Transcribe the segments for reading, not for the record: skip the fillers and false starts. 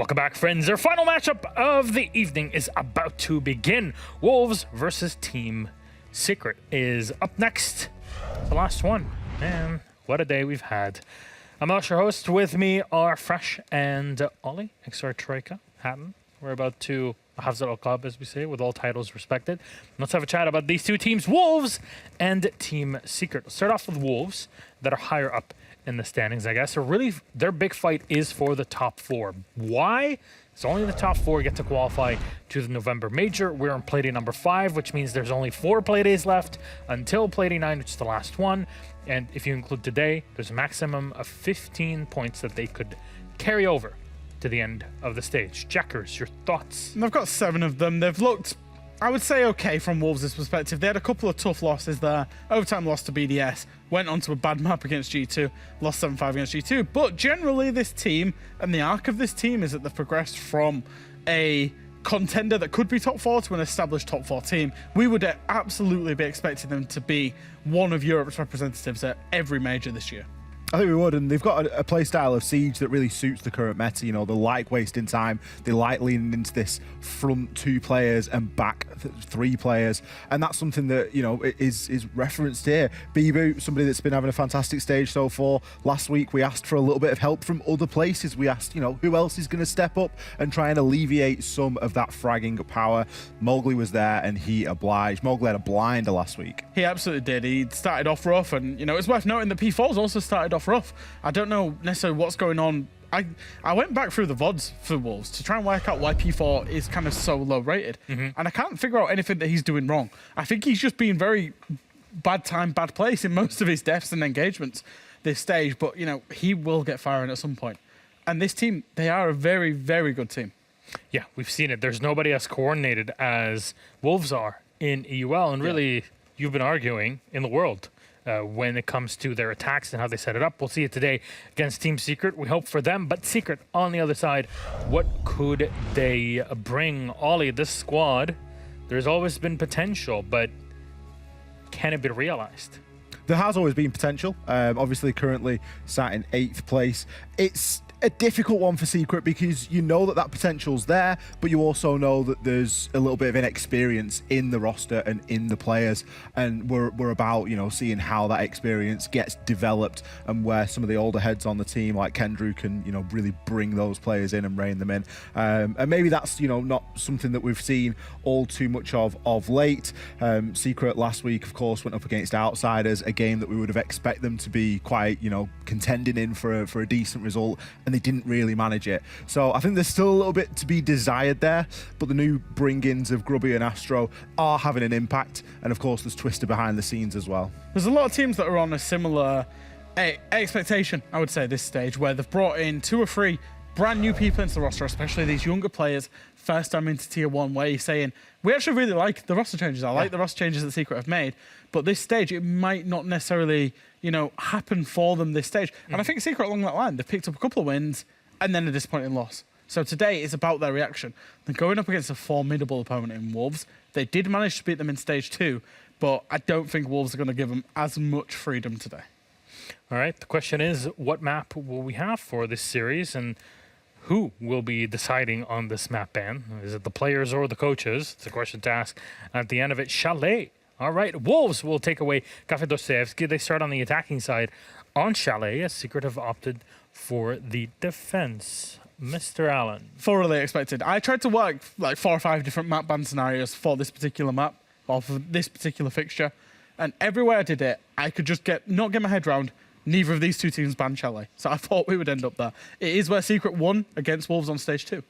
Welcome back, friends. Our final matchup of the evening is about to begin. Wolves versus Team Secret is up next. The last one. Man, what a day we've had. I'm Ash, your host. With me are Fresh and Ollie, XR Troika, Hatton. We're about to Hafzat al-Qab, as we say, with all titles respected. Let's have a chat about these two teams, Wolves and Team Secret. Let's start off with Wolves, that are higher up in the standings, I guess. So really, their big fight is for the top four. Why? It's only the top four get to qualify to the November Major. We're on Playday number 5, which means there's only 4 Playdays left until Playday 9, which is the last one. And if you include today, there's a maximum of 15 points that they could carry over to the end of the stage. Jackers, your thoughts? And they've got 7 of them. They've looked, I would say, okay from Wolves' perspective. They had a couple of tough losses there. Overtime loss to BDS, went onto a bad map against G2, lost 7-5 against G2. But generally, this team and the arc of this team is that they've progressed from a contender that could be top 4 to an established top 4 team. We would absolutely be expecting them to be one of Europe's representatives at every major this year. I think we would, and they've got a play style of Siege that really suits the current meta. You know, they like wasting time, they like leaning into this front 2 players and back 3 players, and that's something that, you know, is referenced here. Bibu, somebody that's been having a fantastic stage so far. Last week we asked for a little bit of help from other places. We asked, you know, who else is going to step up and try and alleviate some of that fragging power. Mowgli was there and he obliged. Mowgli had a blinder last week. He absolutely did. He started off rough, and, you know, it's worth noting that P4's also started off rough. I don't know necessarily what's going on. I went back through the VODs for Wolves to try and work out why P4 is kind of so low rated, and I can't figure out anything that he's doing wrong. I think he's just being very bad time, bad place in most of his deaths and engagements this stage, but, you know, he will get firing at some point. And this team, they are a very, very good team. Yeah, we've seen it. There's nobody as coordinated as Wolves are in EUL, and really, you've been arguing in the world when it comes to their attacks and how they set it up. We'll see it today against Team Secret. We hope for them, but Secret on the other side, what could they bring? Ollie, this squad, there's always been potential, but can it be realized? There has always been potential. Obviously, currently sat in 8th place. It's a difficult one for Secret because you know that potential's there, but you also know that there's a little bit of inexperience in the roster and in the players, and we're about, you know, seeing how that experience gets developed and where some of the older heads on the team like Kendrew can, you know, really bring those players in and rein them in. And maybe that's, you know, not something that we've seen all too much of late. Secret last week, of course, went up against Outsiders, a game that we would have expected them to be quite, you know, contending in for a decent result, and they didn't really manage it. So I think there's still a little bit to be desired there, but the new bring-ins of Grubby and Astro are having an impact, and of course there's Twister behind the scenes as well. There's a lot of teams that are on a similar expectation, I would say, this stage, where they've brought in 2 or 3 brand new people into the roster, especially these younger players, first time into Tier 1, where you're saying, we actually really like the roster changes. I like the roster changes that Secret have made, but this stage, it might not necessarily, you know, happen for them this stage. And I think Secret along that line, they've picked up a couple of wins and then a disappointing loss. So today is about their reaction. They're going up against a formidable opponent in Wolves. They did manage to beat them in stage 2, but I don't think Wolves are going to give them as much freedom today. All right, the question is, what map will we have for this series, and who will be deciding on this map ban? Is it the players or the coaches? It's a question to ask at the end of it. Chalet. All right, Wolves will take away Kafe Dostoevsky. They start on the attacking side on Chalet, as Secret have opted for the defense. Mr. Allen. Thoroughly expected. I tried to work like 4 or 5 different map ban scenarios for this particular map, or for this particular fixture, and everywhere I did it, I could just not get my head round. Neither of these 2 teams banned Chalet, so I thought we would end up there. It is where Secret won against Wolves on stage 2.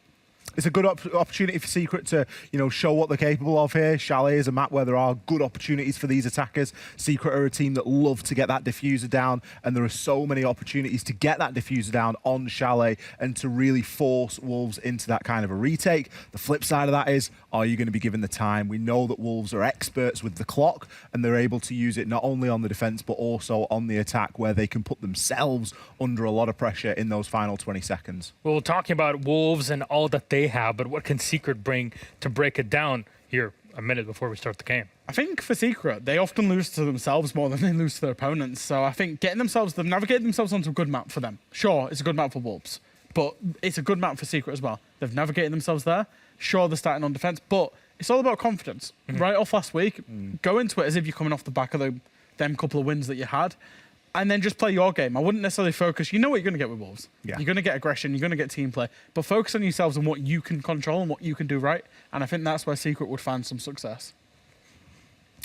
It's a good opportunity for Secret to, you know, show what they're capable of here. Chalet is a map where there are good opportunities for these attackers. Secret are a team that love to get that diffuser down, and there are so many opportunities to get that diffuser down on Chalet and to really force Wolves into that kind of a retake. The flip side of that is, are you going to be given the time? We know that Wolves are experts with the clock, and they're able to use it not only on the defense but also on the attack, where they can put themselves under a lot of pressure in those final 20 seconds. Well, we're talking about Wolves and all that they have, but what can Secret bring to break it down here a minute before we start the game? I think for Secret, they often lose to themselves more than they lose to their opponents. So I think they've navigated themselves onto a good map for them. Sure, it's a good map for Wolves, but it's a good map for Secret as well. They've navigated themselves there. Sure, they're starting on defense, but it's all about confidence. Right off last week, go into it as if you're coming off the back of them couple of wins that you had, and then just play your game. I wouldn't necessarily focus. You know what you're going to get with Wolves. Yeah. You're going to get aggression. You're going to get team play. But focus on yourselves and what you can control and what you can do right. And I think that's where Secret would find some success.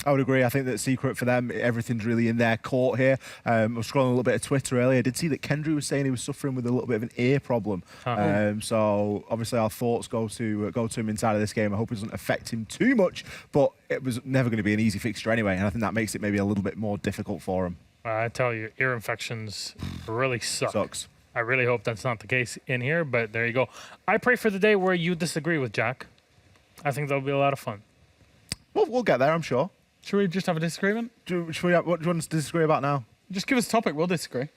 I would agree. I think that Secret for them, everything's really in their court here. I was scrolling a little bit of Twitter earlier. I did see that Kendry was saying he was suffering with a little bit of an ear problem. So obviously our thoughts go to him inside of this game. I hope it doesn't affect him too much, but it was never going to be an easy fixture anyway. And I think that makes it maybe a little bit more difficult for him. I tell you, ear infections really suck. Sucks. I really hope that's not the case in here, but there you go. I pray for the day where you disagree with Jack. I think that'll be a lot of fun. We'll get there, I'm sure. Should we just have a disagreement? What do you want us to disagree about now? Just give us a topic. We'll disagree.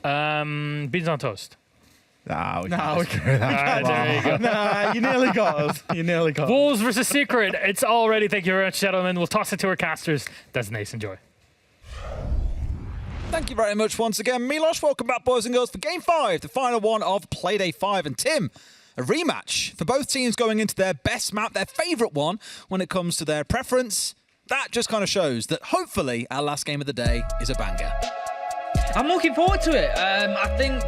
Beans on toast. No, There you go. Nah, you nearly got us. You nearly got us. Wolves versus Secret. It's all ready. Thank you very much, gentlemen. We'll toss it to our casters. Designates. Enjoy. Thank you very much once again, Milos. Welcome back, boys and girls, for Game 5, the final one of Playday 5. And Tim, a rematch for both teams going into their best map, their favourite one when it comes to their preference. That just kind of shows that hopefully our last game of the day is a banger. I'm looking forward to it. I think,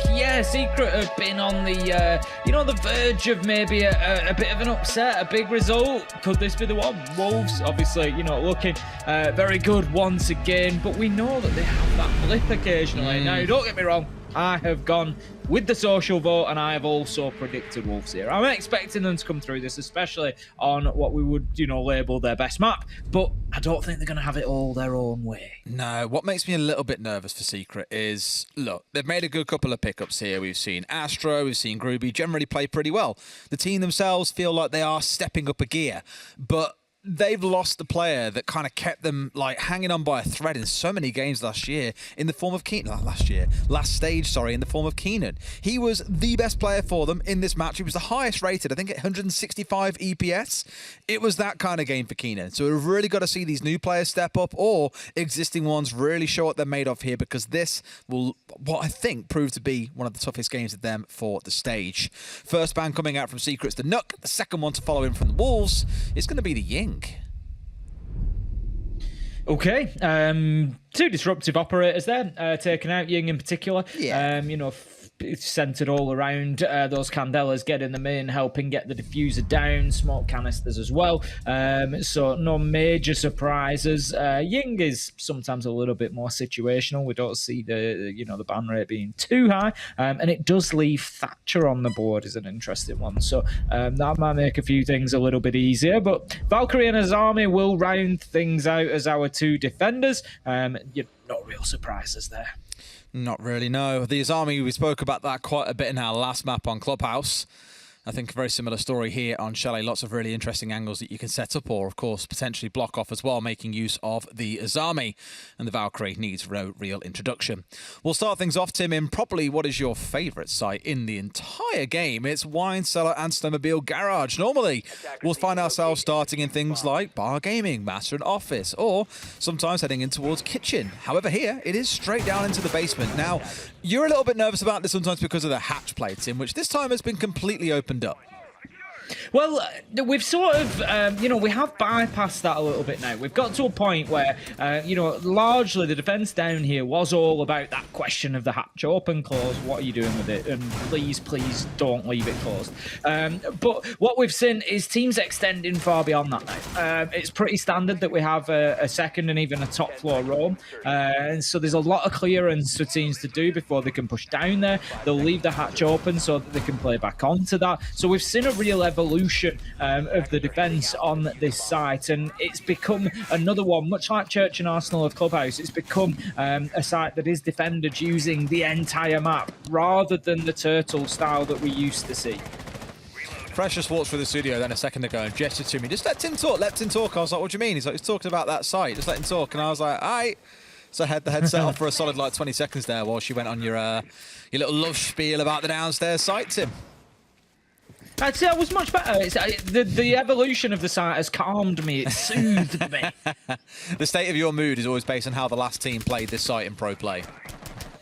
Secret have been on the, the verge of maybe a bit of an upset, a big result. Could this be the one? Wolves, obviously, looking very good once again, but we know that they have that blip occasionally. Now, don't get me wrong, I have gone with the social vote, and I have also predicted Wolves here. I'm expecting them to come through this, especially on what we would, label their best map, but I don't think they're going to have it all their own way. No, what makes me a little bit nervous for Secret is, look, they've made a good couple of pickups here. We've seen Astro, we've seen Groovy generally play pretty well. The team themselves feel like they are stepping up a gear, but they've lost the player that kind of kept them hanging on by a thread in so many games last year in the form of Keenan. Last stage, in the form of Keenan. He was the best player for them in this match. He was the highest rated, I think at 165 EPS. It was that kind of game for Keenan. So we've really got to see these new players step up or existing ones really show what they're made of here, because this will, what I think, prove to be one of the toughest games of them for the stage. First ban coming out from Secret's the Nook. The second one to follow in from the Wolves is going to be the Ying. Okay, two disruptive operators there, taking out Ying in particular. Yeah. It's centered all around those Candelas, getting them in, helping get the diffuser down, smoke canisters as well. So no major surprises. Ying is sometimes a little bit more situational. We don't see the ban rate being too high, and it does leave Thatcher on the board is an interesting one. So that might make a few things a little bit easier. But Valkyrie and his army will round things out as our two defenders. No real surprises there. Not really, no. The Azami, we spoke about that quite a bit in our last map on Clubhouse. I think a very similar story here on Chalet. Lots of really interesting angles that you can set up or, of course, potentially block off as well, making use of the Azami. And the Valkyrie needs no real introduction. We'll start things off, Tim, in probably what is your favourite site in the entire game. It's Wine Cellar and Snowmobile Garage. Normally, we'll find ourselves starting in things like bar gaming, master and office, or sometimes heading in towards kitchen. However, here, it is straight down into the basement. Now, you're a little bit nervous about this sometimes because of the hatch plates, in which this time has been completely opened up. Well, we've sort of, we have bypassed that a little bit now. We've got to a point where, largely the defence down here was all about that question of the hatch open closed. What are you doing with it? And please don't leave it closed. But what we've seen is teams extending far beyond that now. It's pretty standard that we have a second and even a top floor roam. And so there's a lot of clearance for teams to do before they can push down there. They'll leave the hatch open so that they can play back onto that. So we've seen a real evolution of the defence on this site, and it's become another one, much like Church and Arsenal of Clubhouse. It's become a site that is defended using the entire map rather than the turtle style that we used to see. Precious walked through the studio then a second ago and gestured to me, just let Tim talk. I was like, what do you mean? He's like, he's talking about that site, just let him talk. And I was like, all right. So I had the headset off for a solid 20 seconds there while she went on your little love spiel about the downstairs site, Tim. I'd say I was much better. The evolution of the site has calmed me. It soothed me. The state of your mood is always based on how the last team played this site in pro play.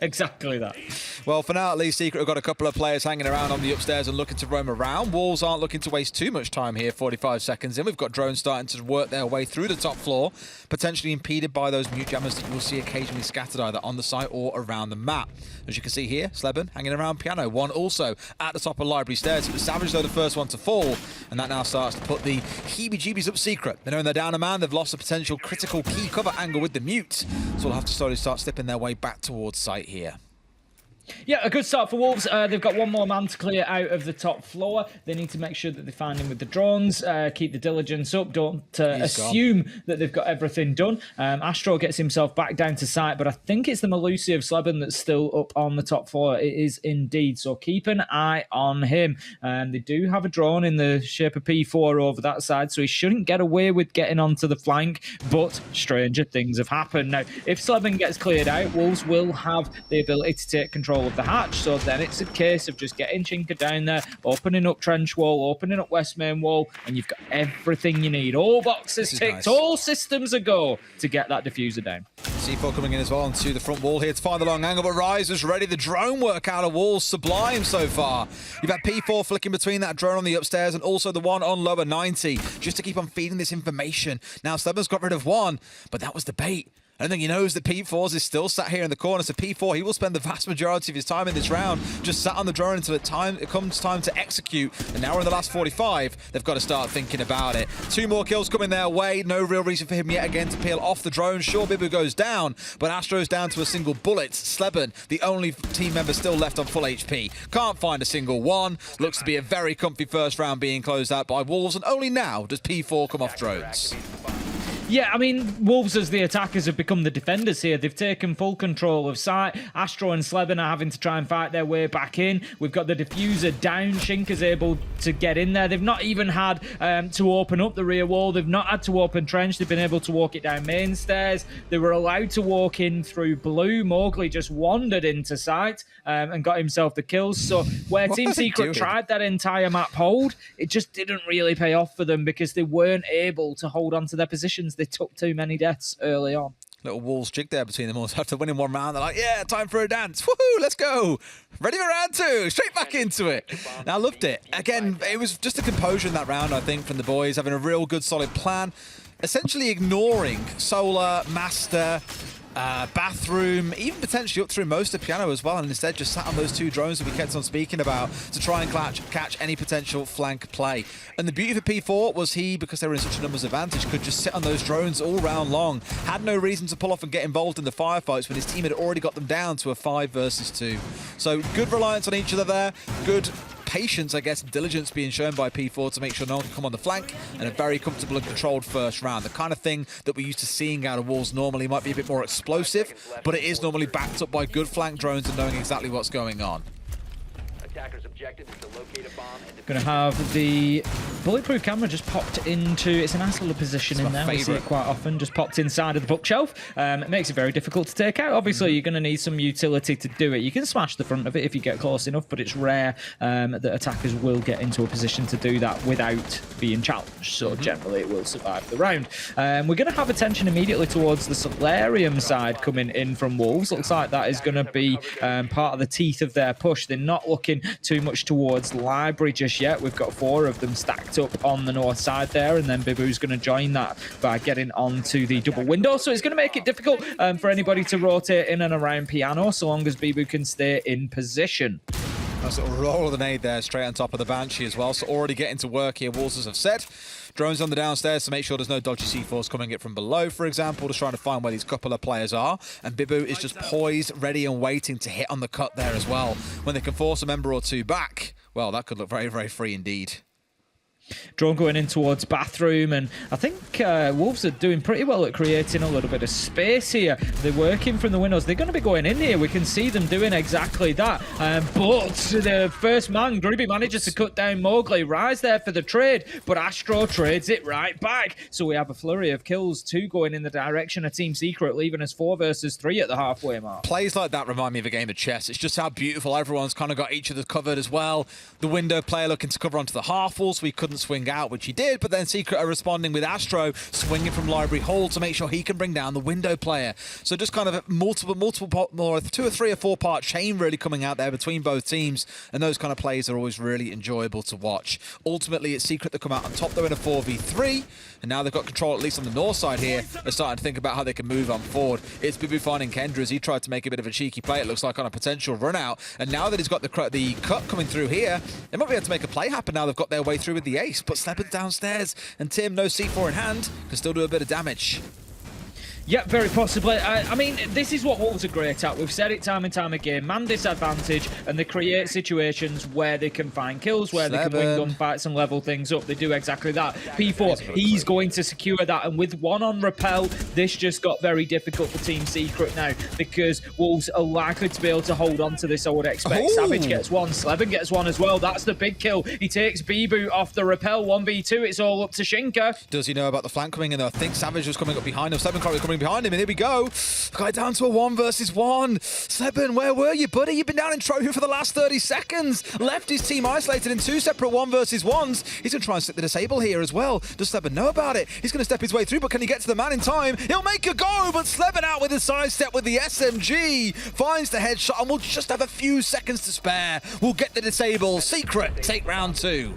Exactly that. Well, for now at least, Secret have got a couple of players hanging around on the upstairs and looking to roam around. Wolves aren't looking to waste too much time here, 45 seconds in. We've got drones starting to work their way through the top floor, potentially impeded by those mute jammers that you will see occasionally scattered either on the site or around the map. As you can see here, Sleben hanging around piano. One also at the top of library stairs. It was Savage, though, the first one to fall, and that now starts to put the heebie-jeebies up Secret. They know they're down a man. They've lost a potential critical key cover angle with the mute, so they'll have to slowly start slipping their way back towards site here. Yeah, a good start for Wolves. They've got one more man to clear out of the top floor. They need to make sure that they find him with the drones, keep the diligence up, don't assume that they've got everything done. Astro gets himself back down to site, but I think it's the Malusi of Sleben that's still up on the top floor. It is indeed, so keep an eye on him. They do have a drone in the shape of P4 over that side, so he shouldn't get away with getting onto the flank, but stranger things have happened. Now, if Sleben gets cleared out, Wolves will have the ability to take control of the hatch, so then it's a case of just getting Chinka down there, opening up trench wall, opening up west main wall, and you've got everything you need. All boxes ticked, nice. all systems a go to get that diffuser down. C4 coming in as well onto the front wall here to find the long angle, but Rise is ready. The drone work out of Walls sublime so far. You've had P4 flicking between that drone on the upstairs and also the one on lower 90, just to keep on feeding this information. Now Sleben's got rid of one, but that was the bait. I don't think he knows that P4 is still sat here in the corner, so P4, he will spend the vast majority of his time in this round just sat on the drone until it comes time to execute. And now we're in the last 45, they've got to start thinking about it. 2 more kills coming their way, no real reason for him yet again to peel off the drone. Sure, Bibu goes down, but Astro's down to a single bullet. Sleben, the only team member still left on full HP, can't find a single one. Looks to be a very comfy first round being closed out by Wolves, and only now does P4 come off drones. Yeah, I mean, Wolves as the attackers have become the defenders here. They've taken full control of site. Astro and Sleben are having to try and fight their way back in. We've got the diffuser down. Shinka's able to get in there. They've not even had to open up the rear wall. They've not had to open trench. They've been able to walk it down main stairs. They were allowed to walk in through blue. Mowgli just wandered into site and got himself the kills. So where Team Secret tried that entire map hold, it just didn't really pay off for them because they weren't able to hold on to their positions. They took too many deaths early on. Little Wolves jig there between them all. So after winning one round, they're like, yeah, time for a dance. Woohoo, let's go. Ready for round 2. Straight back into it. Now, I loved it. Again, it was just a composure in that round, I think, from the boys, having a real good, solid plan. Essentially ignoring Solar, Master, Bathroom, even potentially up through most of Piano as well, and instead just sat on those 2 drones that we kept on speaking about to try and catch any potential flank play. And the beauty for P4 was he, because they were in such a numbers advantage, could just sit on those drones all round long. Had no reason to pull off and get involved in the firefights when his team had already got them down to a 5 versus 2. So good reliance on each other there, good patience, I guess, diligence being shown by P4 to make sure no one can come on the flank, and a very comfortable and controlled first round. The kind of thing that we're used to seeing out of Wolves normally might be a bit more explosive, but it is normally backed up by good flank drones and knowing exactly what's going on. Attacker's objective is to locate a bomb and Going to have the bulletproof camera just popped into, it's a nice little position in there. We see it quite often, just popped inside of the bookshelf. It makes it very difficult to take out. Obviously, you're going to need some utility to do it. You can smash the front of it if you get close enough, but it's rare that attackers will get into a position to do that without being challenged. So generally, it will survive the round. We're going to have attention immediately towards the Solarium side coming in from Wolves. Looks like that is going to be part of the teeth of their push. They're not looking too much towards Library just yet. We've got 4 of them stacked up on the north side there, and then Bibu's going to join that by getting onto the double window. So it's going to make it difficult for anybody to rotate in and around Piano, so long as Bibu can stay in position. Nice little roll of the nade there, straight on top of the Banshee as well. So already getting to work here, Wolves, as I've said. Drones on the downstairs to make sure there's no dodgy C4s coming in from below, for example, just trying to find where these couple of players are. And Bibu is just poised, ready and waiting to hit on the cut there as well. When they can force a member or 2 back, well, that could look very, very free indeed. Drone going in towards Bathroom, and I think Wolves are doing pretty well at creating a little bit of space here. They're working from the windows. They're going to be going in here. We can see them doing exactly that. But the first man, Gruby, manages to cut down Mowgli. Rise there for the trade, but Astro trades it right back. So we have a flurry of kills, 2 going in the direction of Team Secret, leaving us 4 versus 3 at the halfway mark. Plays like that remind me of a game of chess. It's just how beautiful everyone's kind of got each other covered as well. The window player looking to cover onto the half wall, so we couldn't wouldn't swing out, which he did, but then Secret are responding with Astro swinging from Library Hall to make sure he can bring down the window player. So just kind of a multiple, more 2 or 3 or 4 part chain really coming out there between both teams, and those kind of plays are always really enjoyable to watch. Ultimately, it's Secret that come out on top though in a 4v3, and now they've got control at least on the north side here. They're starting to think about how they can move on forward. It's Bibu finding Kendra as he tried to make a bit of a cheeky play, it looks like, on a potential run out, and now that he's got the cut coming through here, they might be able to make a play happen now they've got their way through with the ace, but Slebben's downstairs, and Tim, no C4 in hand, can still do a bit of damage. Yeah, very possibly. I mean, this is what Wolves are great at. We've said it time and time again. Man disadvantage, and they create situations where they can find kills, where they can win gunfights and level things up. They do exactly that. P4, he's going to secure that, and with 1 on Repel, this just got very difficult for Team Secret now, because Wolves are likely to be able to hold on to this, I would expect. Ooh. Savage gets 1, Slebben gets 1 as well. That's the big kill. He takes Bibu off the Repel, 1v2. It's all up to Shinka. Does he know about the flank coming in? I think Savage was coming up behind him. Slebben was coming behind him, and here we go. Guy down to a 1 versus 1. Slebben, where were you, buddy? You've been down in trophy for the last 30 seconds. Left his team isolated in 2 separate 1 versus 1s. He's going to try and stick the disable here as well. Does Slebben know about it? He's going to step his way through, but can he get to the man in time? He'll make a go, but Slebben out with a sidestep with the SMG. Finds the headshot, and we'll just have a few seconds to spare. We'll get the disable. Secret take round 2.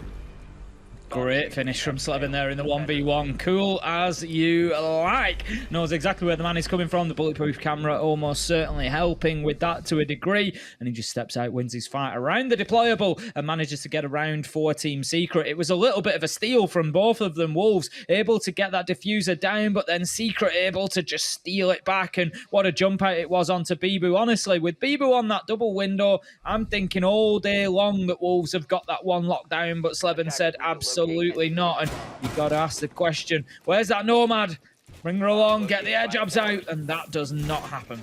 Great finish from Slebben there in the 1v1. Cool as you like. Knows exactly where the man is coming from. The bulletproof camera almost certainly helping with that to a degree. And he just steps out, wins his fight around the deployable, and manages to get around for Team Secret. It was a little bit of a steal from both of them. Wolves able to get that diffuser down, but then Secret able to just steal it back. And what a jump out it was onto Bibu. Honestly, with Bibu on that double window, I'm thinking all day long that Wolves have got that one locked down, but Slebben said absolutely not. And you've got to ask the question, where's that Nomad? Bring her along, get the air jabs out, and that does not happen.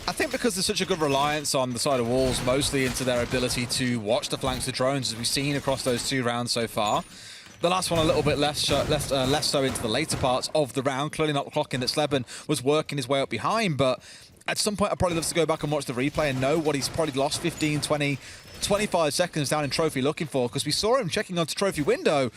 I think because there's such a good reliance on the side of Wolves, mostly into their ability to watch the flanks of drones, as we've seen across those 2 rounds so far. The last one a little bit less so into the later parts of the round. Clearly not clocking that Slebben was working his way up behind, but at some point I'd probably love to go back and watch the replay and know what he's probably lost 15, 20, 25 seconds down in trophy looking for, because we saw him checking onto trophy window,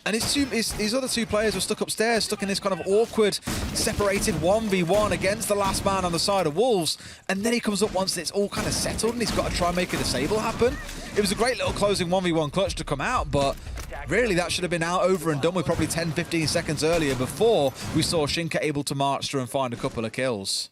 and his other 2 players were stuck upstairs, stuck in this kind of awkward, separated 1v1 against the last man on the side of Wolves, and then he comes up once it's all kind of settled and he's got to try and make a disable happen. It was a great little closing 1v1 clutch to come out, but really that should have been out over and done with probably 10, 15 seconds earlier, before we saw Shinka able to march through and find a couple of kills.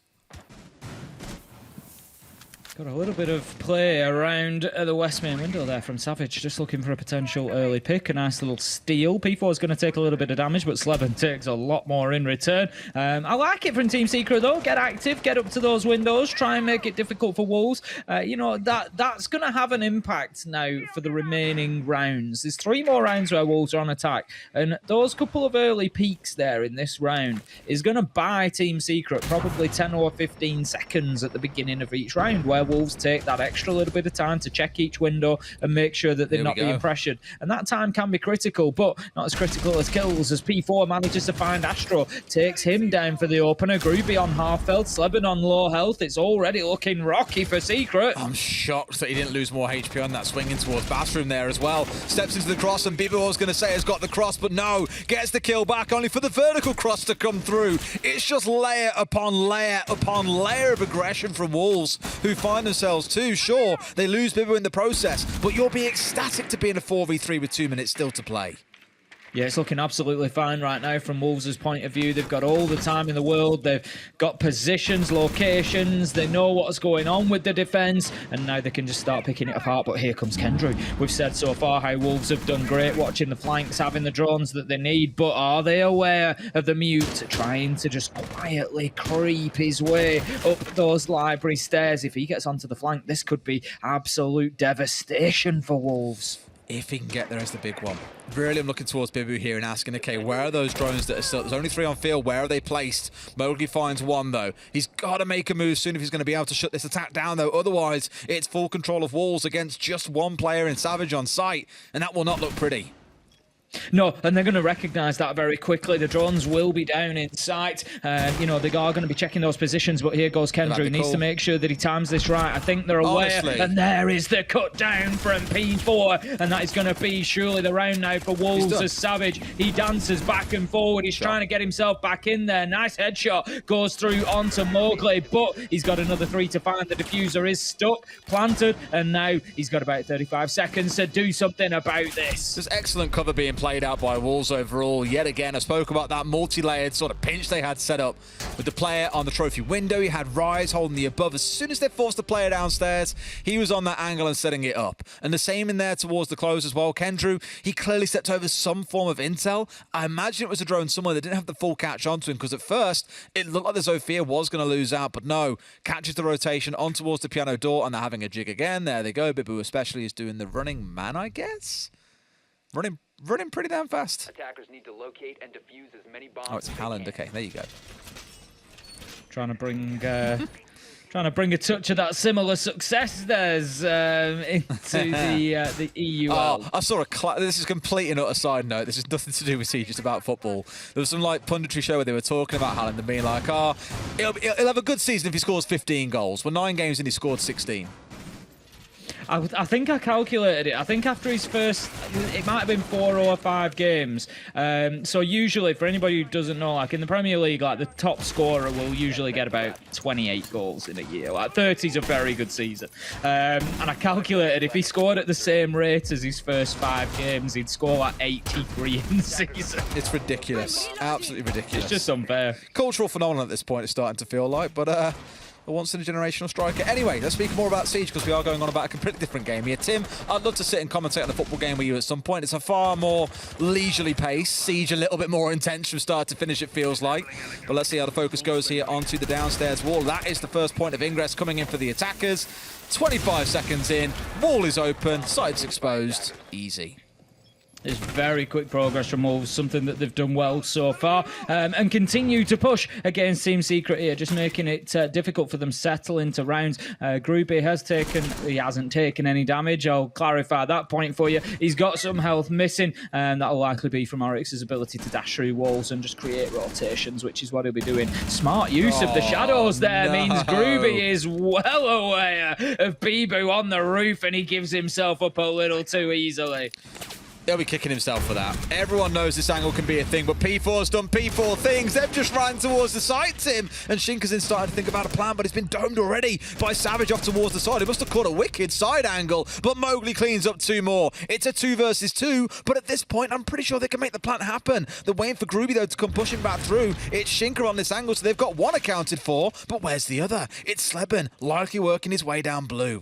Got a little bit of play around the west main window there from Savage, just looking for a potential early pick. A nice little steal. P4 is going to take a little bit of damage, but Slebben takes a lot more in return. I like it from Team Secret though. Get active, get up to those windows, try and make it difficult for Wolves. You know, that's going to have an impact now for the remaining rounds. There's 3 more rounds where Wolves are on attack, and those couple of early peaks there in this round is going to buy Team Secret probably 10 or 15 seconds at the beginning of each round, where Wolves take that extra little bit of time to check each window and make sure that they're not being pressured. And that time can be critical, but not as critical as kills, as P4 manages to find Astro, takes him down for the opener. Groovy on half health, Slebben on low health. It's already looking rocky for Secret. I'm shocked that he didn't lose more HP on that swinging towards Bathroom there as well. Steps into the cross, and Bibu was going to say has got the cross, but no, gets the kill back, only for the vertical cross to come through. It's just layer upon layer upon layer of aggression from Wolves, who find themselves too. Sure, they lose Bibu in the process, but you'll be ecstatic to be in a 4v3 with 2 minutes still to play. Yeah, it's looking absolutely fine right now from Wolves' point of view. They've got all the time in the world. They've got positions, locations. They know what's going on with the defense, and now they can just start picking it apart. But here comes Kendra. We've said so far how Wolves have done great watching the flanks, having the drones that they need, but are they aware of the mute trying to just quietly creep his way up those library stairs? If he gets onto the flank, this could be absolute devastation for Wolves. If he can get there as the big one. Really, I'm looking towards Bibu here and asking, okay, where are those drones that are still... There's only 3 on field. Where are they placed? Mowgli finds 1, though. He's got to make a move soon if he's going to be able to shut this attack down, though. Otherwise, it's full control of Wolves against just 1 player in Savage on site, and that will not look pretty. No, and they're going to recognise that very quickly. The drones will be down in sight. You know, they are going to be checking those positions, but here goes Kendrew. He needs to make sure that he times this right. I think they're aware. Honestly. And there is the cut down from P4. And that is going to be surely the round now for Wolves as Savage. He dances back and forward. He's trying to get himself back in there. Nice headshot. Goes through onto Mowgli, but he's got another 3 to find. The diffuser is stuck, planted, and now he's got about 35 seconds to do something about this. There's excellent cover being played out by Wolves overall. Yet again, I spoke about that multi-layered sort of pinch they had set up with the player on the trophy window. He had Rise holding the above. As soon as they forced the player downstairs, he was on that angle and setting it up. And the same in there towards the close as well. Kendrew, he clearly stepped over some form of intel. I imagine it was a drone somewhere that didn't have the full catch onto him, because at first it looked like the Zofia was going to lose out, but no, catches the rotation on towards the piano door, and they're having a jig again. There they go. Bibu especially is doing the running man, I guess. Running pretty damn fast. Attackers need to locate and defuse as many bombs. Oh, it's as they Halland. can. Okay, there you go. Trying to bring a touch of that similar success there's into the EUL. Oh, I saw this is a complete and utter side note. This has nothing to do with Siege, just about football. There was some like punditry show where they were talking about Halland and being like, he'll have a good season if he scores 15 goals. Well, 9 games in, he scored 16. I think I calculated it. I think after his first, it might have been 4 or 5 games. So usually, for anybody who doesn't know, like in the Premier League, like the top scorer will usually get about 28 goals in a year. Like 30 is a very good season. And I calculated if he scored at the same rate as his first 5 games, he'd score like 83 in the season. It's ridiculous. Absolutely ridiculous. It's just unfair. Cultural phenomenon at this point, it's starting to feel like, but a once-in-a-generational striker. Anyway, let's speak more about Siege, because we are going on about a completely different game here. Tim, I'd love to sit and commentate on the football game with you at some point. It's a far more leisurely pace. Siege a little bit more intense from start to finish, it feels like. But let's see how the focus goes here onto the downstairs wall. That is the first point of ingress coming in for the attackers. 25 seconds in, wall is open, sights exposed, easy. It's very quick progress from Wolves, something that they've done well so far, and continue to push against Team Secret here, just making it difficult for them to settle into rounds. Groupie hasn't taken any damage. I'll clarify that point for you. He's got some health missing, and that'll likely be from Oryx's ability to dash through walls and just create rotations, which is what he'll be doing. Smart use of the shadows there means Groupie is well aware of Bibu on the roof, and he gives himself up a little too easily. He'll be kicking himself for that. Everyone knows this angle can be a thing, but P4's done P4 things. They've just ran towards the side, Tim. And Shinka's in starting to think about a plan, but it's been domed already by Savage off towards the side. He must have caught a wicked side angle, but Mowgli cleans up 2 more. It's a 2 versus 2, but at this point, I'm pretty sure they can make the plant happen. They're waiting for Groovy, though, to come pushing back through. It's Shinka on this angle, so they've got 1 accounted for, but where's the other? It's Sleben, likely working his way down blue.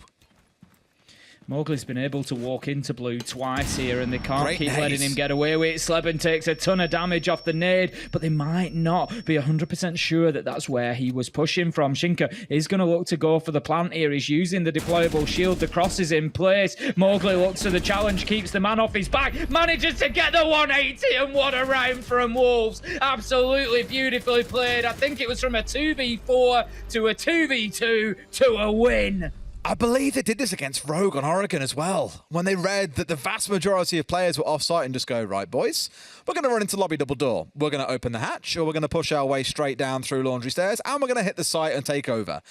Mowgli's been able to walk into blue twice here, and they can't keep nades. letting him get away with it. Sleben takes a ton of damage off the nade, but they might not be 100% sure that that's where he was pushing from. Shinka is going to look to go for the plant here. He's using the deployable shield. The cross is in place. Mowgli looks to the challenge, keeps the man off his back, manages to get the 180, and what a round from Wolves. Absolutely beautifully played. I think it was from a 2v4 to a 2v2 to a win. I believe they did this against Rogue on Oregon as well, when they read that the vast majority of players were off-site and just go, right, boys, we're going to run into lobby double door. We're going to open the hatch, or we're going to push our way straight down through laundry stairs, and we're going to hit the site and take over.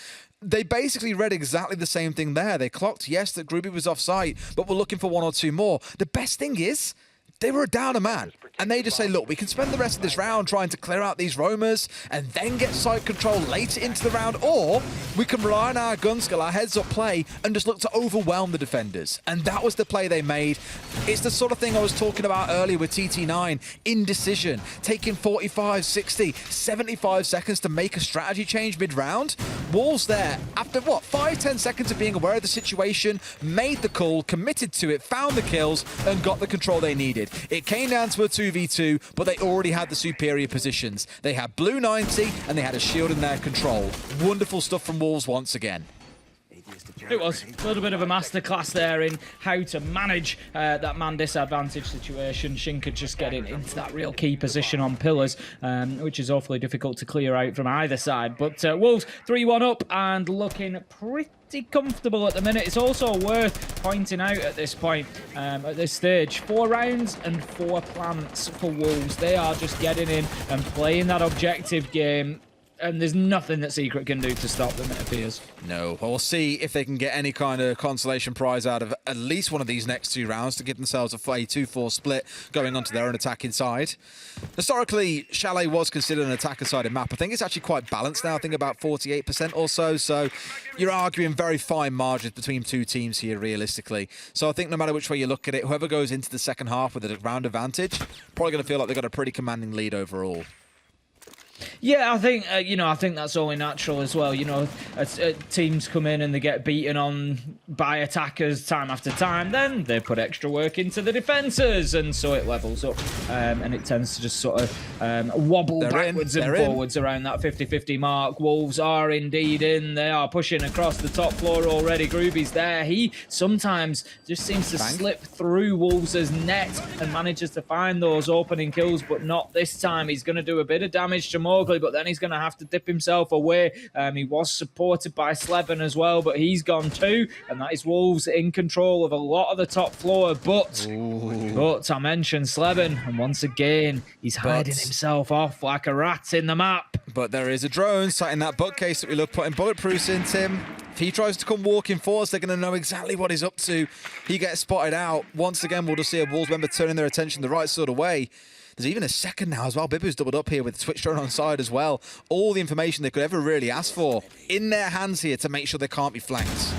They basically read exactly the same thing there. They clocked, yes, that Groovy was off-site, but we're looking for 1 or 2 more. The best thing is, they were down a man, and they just say, look, we can spend the rest of this round trying to clear out these roamers and then get site control later into the round, or we can rely on our gun skill, our heads-up play, and just look to overwhelm the defenders. And that was the play they made. It's the sort of thing I was talking about earlier with TT9, indecision, taking 45, 60, 75 seconds to make a strategy change mid-round. Wolves there, after what, 5-10 seconds of being aware of the situation, made the call, committed to it, found the kills, and got the control they needed. It came down to a 2v2, but they already had the superior positions. They had blue 90, and they had a shield in their control. Wonderful stuff from Wolves once again. It was a little bit of a masterclass there in how to manage that man disadvantage situation. Shinka just getting into that real key position on pillars, which is awfully difficult to clear out from either side. But Wolves 3-1 up and looking pretty comfortable at the minute. It's also worth pointing out at this point, at this stage, 4 rounds and 4 plants for Wolves. They are just getting in and playing that objective game. And there's nothing that Secret can do to stop them, it appears. No. Well, we'll see if they can get any kind of consolation prize out of at least one of these next 2 rounds to give themselves a 2-4 split going onto their own attacking side. Historically, Chalet was considered an attacker-sided map. I think it's actually quite balanced now. I think about 48% or so. So you're arguing very fine margins between 2 teams here, realistically. So I think no matter which way you look at it, whoever goes into the second half with a round advantage, probably going to feel like they've got a pretty commanding lead overall. Yeah, I think I think that's only natural as well. Teams come in and they get beaten on by attackers time after time. Then they put extra work into the defences, and so it levels up, and it tends to just sort of wobble backwards and forwards around that 50-50 mark. Wolves are indeed in. They are pushing across the top floor already. Groovy's there. He sometimes just seems to slip through Wolves' net and manages to find those opening kills, but not this time. He's going to do a bit of damage to Mowgli, but then he's going to have to dip himself away. He was supported by Sleben as well, but he's gone too, and that is Wolves in control of a lot of the top floor. But I mentioned Sleben, and once again, he's hiding himself off like a rat in the map. But there is a drone sat in that bookcase that we love putting bulletproofs in, Tim. If he tries to come walking for us, they're going to know exactly what he's up to. He gets spotted out. Once again, we'll just see a Wolves member turning their attention the right sort of way. There's even a second now as well. Bibu's doubled up here with Twitch drone on side as well. All the information they could ever really ask for in their hands here to make sure they can't be flanked.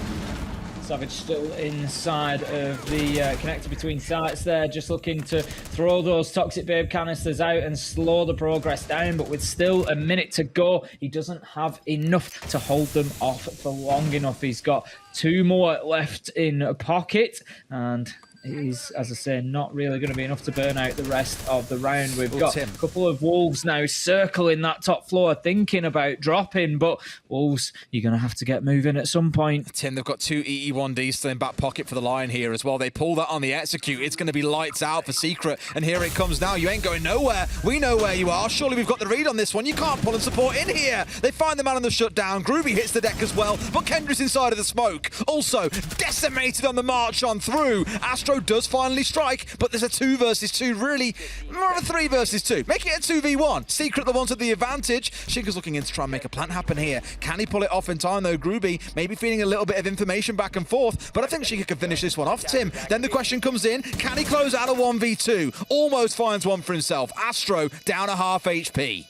Savage still inside of the connector between sites there, just looking to throw those Toxic Babe canisters out and slow the progress down, but with still a minute to go, he doesn't have enough to hold them off for long enough. He's got 2 more left in a pocket, and is, as I say, not really going to be enough to burn out the rest of the round. We've got a couple of Wolves now circling that top floor, thinking about dropping, but Wolves, you're going to have to get moving at some point. Tim, they've got 2 EE1Ds still in back pocket for the line here as well. They pull that on the execute. It's going to be lights out for Secret, and here it comes now. You ain't going nowhere. We know where you are. Surely we've got the read on this one. You can't pull and support in here. They find the man on the shutdown. Groovy hits the deck as well, but Kendra's inside of the smoke. Also decimated on the march on through. Astro does finally strike, but there's a 2 versus 2, really more of a 3 versus 2. Make it a 2v1. Secret the ones with the advantage. Shinka's looking in to try and make a plant happen here. Can he pull it off in time though? Groovy maybe feeding a little bit of information back and forth, but I think Shinka can finish this one off, Tim. Then the question comes in, can he close out a 1v2? Almost finds one for himself. Astro down a half HP.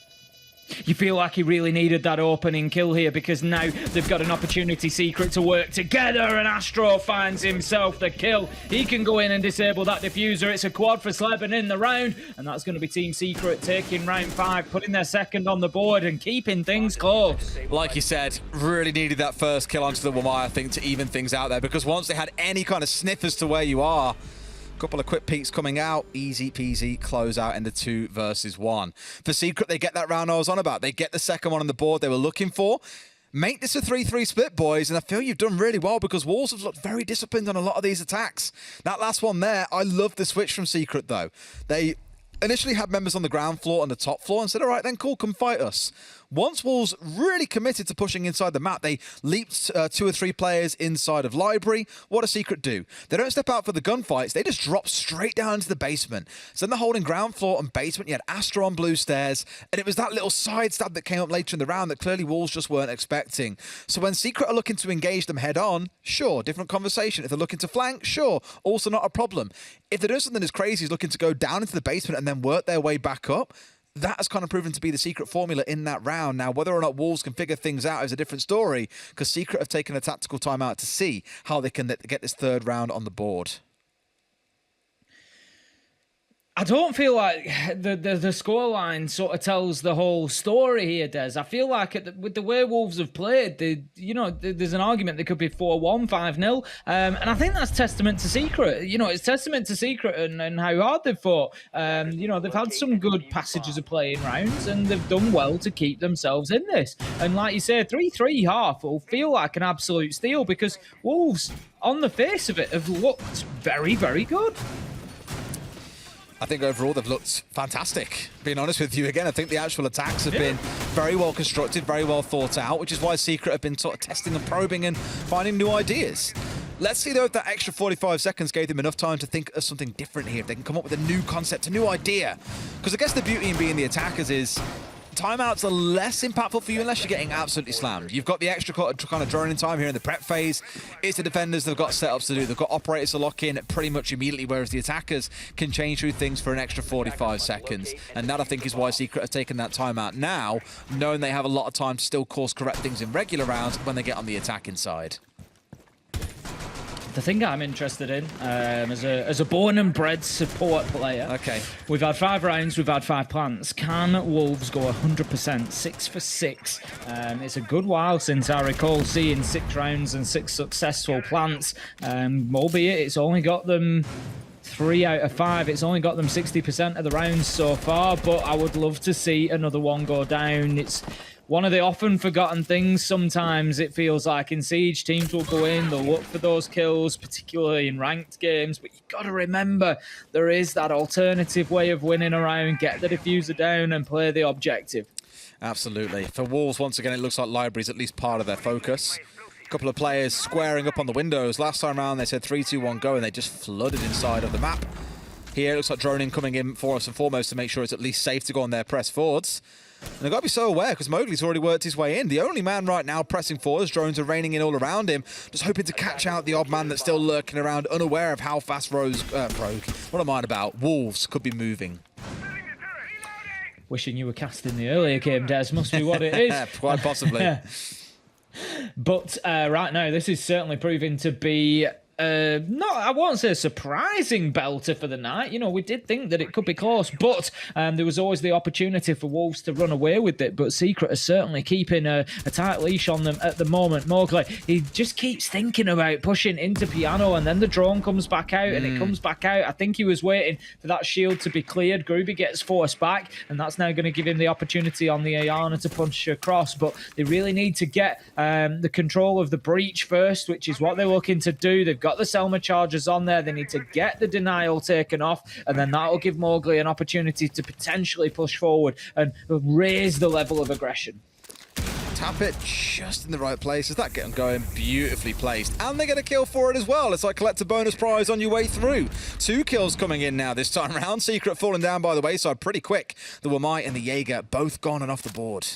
You feel like he really needed that opening kill here, because now they've got an opportunity, Secret, to work together, and Astro finds himself the kill. He can go in and disable that diffuser. It's a quad for Sleben in the round, and that's going to be Team Secret taking round 5, putting their second on the board and keeping things close. Like you said, really needed that first kill onto the Wamai, I think, to even things out there, because once they had any kind of sniff as to where you are, couple of quick peeks coming out, easy peasy close out in the 2 versus 1. For Secret, they get that round I was on about. They get the second one on the board they were looking for. Make this a 3-3 split, boys, and I feel you've done really well, because Wolves have looked very disciplined on a lot of these attacks. That last one there, I love the switch from Secret, though. They initially had members on the ground floor and the top floor and said, all right, then cool, come fight us. Once Wolves really committed to pushing inside the map, they leaped 2 or 3 players inside of Library. What does Secret do? They don't step out for the gunfights. They just drop straight down into the basement. So then they're holding ground floor and basement. You had Astra on blue stairs, and it was that little side stab that came up later in the round that clearly Wolves just weren't expecting. So when Secret are looking to engage them head on, sure, different conversation. If they're looking to flank, sure, also not a problem. If they're doing something as crazy as looking to go down into the basement and then work their way back up, that has kind of proven to be the Secret formula in that round. Now, whether or not Wolves can figure things out is a different story, because Secret have taken a tactical timeout to see how they can get this 3rd round on the board. I don't feel like the scoreline sort of tells the whole story here, Des. I feel like with the way Wolves have played, there's an argument they could be 4-1, 5-0. And I think that's testament to Secret. It's testament to Secret and how hard they've fought. They've had some good passages of play in rounds, and they've done well to keep themselves in this. And like you say, 3-3 half will feel like an absolute steal because Wolves, on the face of it, have looked very, very good. I think overall they've looked fantastic. Being honest with you again, I think the actual attacks have been very well constructed, very well thought out, which is why Secret have been sort of testing and probing and finding new ideas. Let's see though if that extra 45 seconds gave them enough time to think of something different here, if they can come up with a new concept, a new idea. Because I guess the beauty in being the attackers is timeouts are less impactful for you unless you're getting absolutely slammed. You've got the extra kind of droning time here in the prep phase. It's the defenders that have got setups to do. They've got operators to lock in pretty much immediately, whereas the attackers can change through things for an extra 45 seconds. And that, I think, is why Secret have taken that timeout now, knowing they have a lot of time to still course correct things in regular rounds when they get on the attacking side. The thing I'm interested in, as a born and bred support player, okay, we've had 5 rounds, we've had 5 plants. Can Wolves go 100%, 6 for 6? It's a good while since I recall seeing 6 rounds and 6 successful plants, albeit it's only got them 3 out of 5. It's only got them 60% of the rounds so far, but I would love to see another one go down. It's one of the often forgotten things. Sometimes it feels like in Siege, teams will go in, they'll look for those kills, particularly in ranked games, but you've got to remember there is that alternative way of winning a round. Get the diffuser down and play the objective. Absolutely. For Wolves, once again, it looks like Library's at least part of their focus. A couple of players squaring up on the windows. Last time around, they said 3, 2, 1, go, and they just flooded inside of the map. Here, it looks like droning coming in first and foremost to make sure it's at least safe to go on their press forwards. And they've got to be so aware because Mowgli's already worked his way in. The only man right now pressing forwards, drones are raining in all around him, just hoping to catch out the odd man that's still lurking around, unaware of how fast Wolves could be moving. Wishing you were casting the earlier game, Des, must be what it is. Quite possibly. But right now, this is certainly proving to be I won't say a surprising belter for the night. We did think that it could be close, but there was always the opportunity for Wolves to run away with it. But Secret is certainly keeping a tight leash on them at the moment. Mowgli, he just keeps thinking about pushing into Piano, and then the drone comes back out, and it comes back out. I think he was waiting for that shield to be cleared. Groovy gets forced back, and that's now going to give him the opportunity on the Ayana to punch across. But they really need to get the control of the breach first, which is what they're looking to do. They've got the Selma charges on there. They need to get the denial taken off, and then that'll give Mowgli an opportunity to potentially push forward and raise the level of aggression. Tap it just in the right place. Is that getting going? Beautifully placed. And they get a kill for it as well. It's like collect a bonus prize on your way through. 2 kills coming in now this time around. Secret falling down by the wayside pretty quick. The Wamai and the Jaeger both gone and off the board.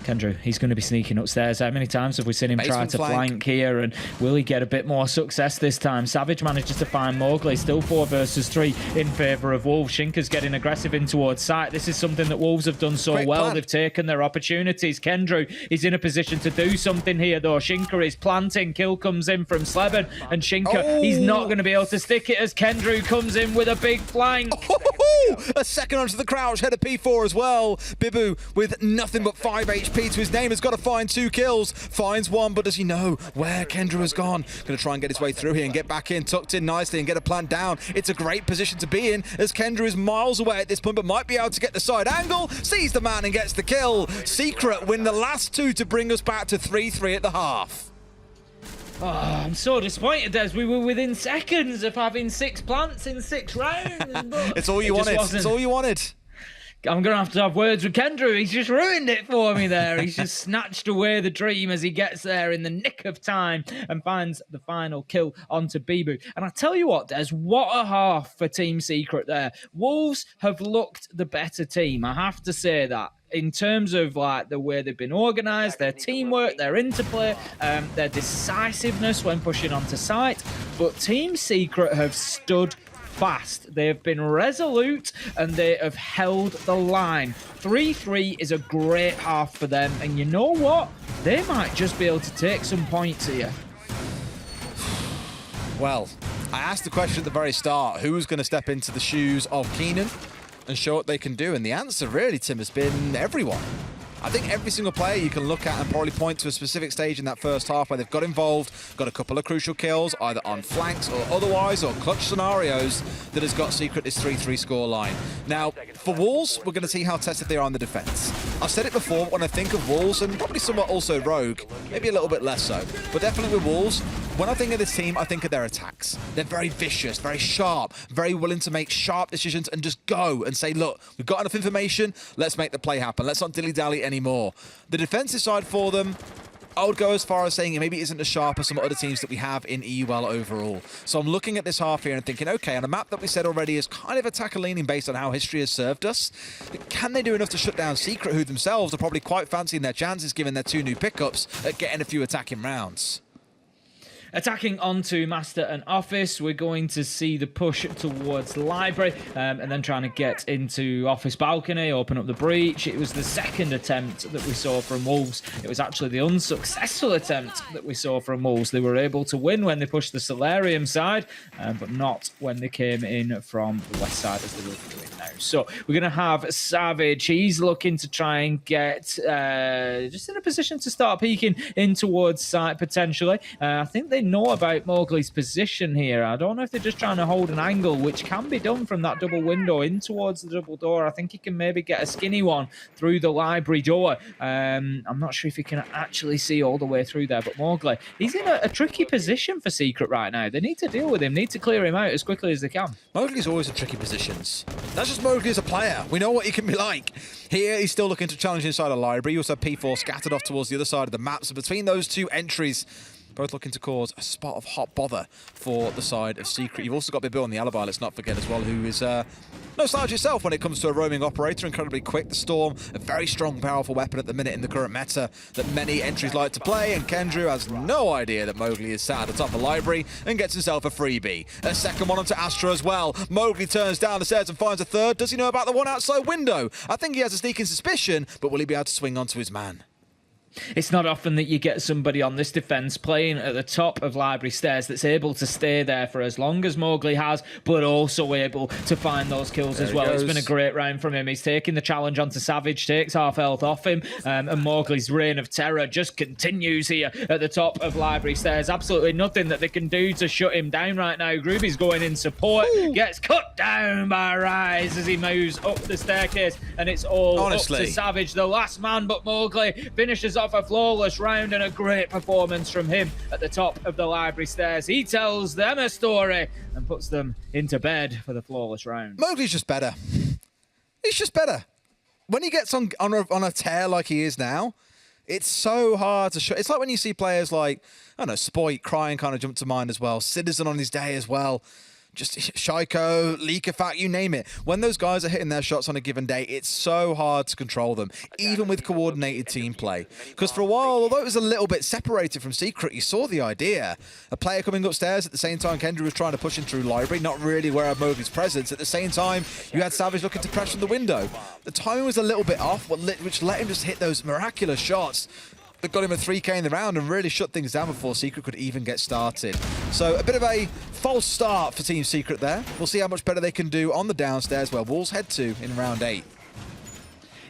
Kendrew, he's going to be sneaking upstairs. How many times have we seen him try to flank here? And will he get a bit more success this time? Savage manages to find Mowgli. Still 4 versus 3 in favour of Wolves. Shinka's getting aggressive in towards site. This is something that Wolves have done so well. They've taken their opportunities. Kendrew is in a position to do something here, though. Shinka is planting. Kill comes in from Sleben. And Shinka, he's not going to be able to stick it as Kendrew comes in with a big flank. A second onto the crouch. Head of P4 as well. Bibu with nothing but 5 HP to his name has got to find 2 kills. Finds 1, but does he know where Kendra has gone? Going to try and get his way through here and get back in, tucked in nicely and get a plant down. It's a great position to be in as Kendra is miles away at this point, but might be able to get the side angle. Sees the man and gets the kill. Secret win the last 2 to bring us back to 3-3 at the half. Oh, I'm so disappointed, Des. We were within seconds of having 6 plants in 6 rounds. It's all you wanted. It's all you wanted. I'm going to have words with Kendrew. He's just ruined it for me there. He's just snatched away the dream as he gets there in the nick of time and finds the final kill onto Bibu. And I tell you what, Des, what a half for Team Secret there. Wolves have looked the better team. I have to say that. In terms of like the way they've been organised, their teamwork, their interplay, their decisiveness when pushing onto site. But Team Secret have stood fast. They have been resolute and they have held the line. 3-3 is a great half for them. And you know what? They might just be able to take some points here. Well, I asked the question at the very start, who's going to step into the shoes of Keenan and show what they can do? And the answer really, Tim, has been everyone. I think every single player you can look at and probably point to a specific stage in that first half where they've got involved, got a couple of crucial kills, either on flanks or otherwise, or clutch scenarios that has got Secret this 3-3 score line. Now, for Wolves, we're going to see how tested they are on the defense. I've said it before, when I think of Wolves, and probably somewhat also Rogue, maybe a little bit less so, but definitely with Wolves, when I think of this team, I think of their attacks. They're very vicious, very sharp, very willing to make sharp decisions and just go and say, look, we've got enough information, let's make the play happen. Let's not dilly-dally anymore. The defensive side for them, I would go as far as saying it maybe isn't as sharp as some other teams that we have in EUL overall. So I'm looking at this half here and thinking, okay, on a map that we said already is kind of attacker-leaning based on how history has served us, can they do enough to shut down Secret, who themselves are probably quite fancying their chances given their 2 new pickups at getting a few attacking rounds? Attacking onto Master and Office, we're going to see the push towards Library and then trying to get into Office Balcony, open up the breach. It was the second attempt that we saw from Wolves. It was actually the unsuccessful attempt that we saw from Wolves. They were able to win when they pushed the Solarium side, but not when they came in from the west side as they were doing now. So we're going to have Savage. He's looking to try and get just in a position to start peeking in towards site potentially. I think they know about Mowgli's position here. I don't know if they're just trying to hold an angle, which can be done from that double window in towards the double door. I think he can maybe get a skinny one through the library door. I'm not sure if he can actually see all the way through there, but Mowgli, he's in a tricky position for Secret right now. They need to deal with him, need to clear him out as quickly as they can. Mowgli's always in tricky positions. That's just Mowgli as a player. We know what he can be like. Here, he's still looking to challenge inside a library. You also have P4 scattered off towards the other side of the map. So between those 2 entries, both looking to cause a spot of hot bother for the side of Secret. You've also got Big Bill on the alibi, let's not forget as well, who is no slouch yourself when it comes to a roaming operator. Incredibly quick. The Storm, a very strong, powerful weapon at the minute in the current meta that many entries like to play, and Kendrew has no idea that Mowgli is sat at the top of the library and gets himself a freebie. A second one onto Astra as well. Mowgli turns down the stairs and finds a third. Does he know about the one outside window? I think he has a sneaking suspicion, but will he be able to swing onto his man? It's not often that you get somebody on this defense playing at the top of library stairs that's able to stay there for as long as Mowgli has, but also able to find those kills as well. It's been a great round from him. He's taking the challenge onto Savage, takes half health off him, and Mowgli's reign of terror just continues here at the top of library stairs. Absolutely nothing that they can do to shut him down right now. Groovy's going in support, gets cut down by Rise as he moves up the staircase, and it's all up to Savage, the last man, but Mowgli finishes off a flawless round and a great performance from him at the top of the library stairs. He tells them a story and puts them into bed for the flawless round. Mowgli's just better. He's just better. When he gets on a tear like he is now, it's so hard to show. It's like when you see players like, I don't know, Spoit, Crying kind of jumped to mind as well. Citizen on his day as well. Just Shaiko, Leakafat, you name it. When those guys are hitting their shots on a given day, it's so hard to control them, even with coordinated team play. Because for a while, although it was a little bit separated from Secret, you saw the idea. A player coming upstairs at the same time Kendrew was trying to push him through library, not really aware of Mowgli's presence. At the same time, you had Savage looking to pressure the window. The timing was a little bit off, which let him just hit those miraculous shots that got him a 3K in the round and really shut things down before Secret could even get started. So a bit of a false start for Team Secret there. We'll see how much better they can do on the downstairs where Wolves head to in round 8.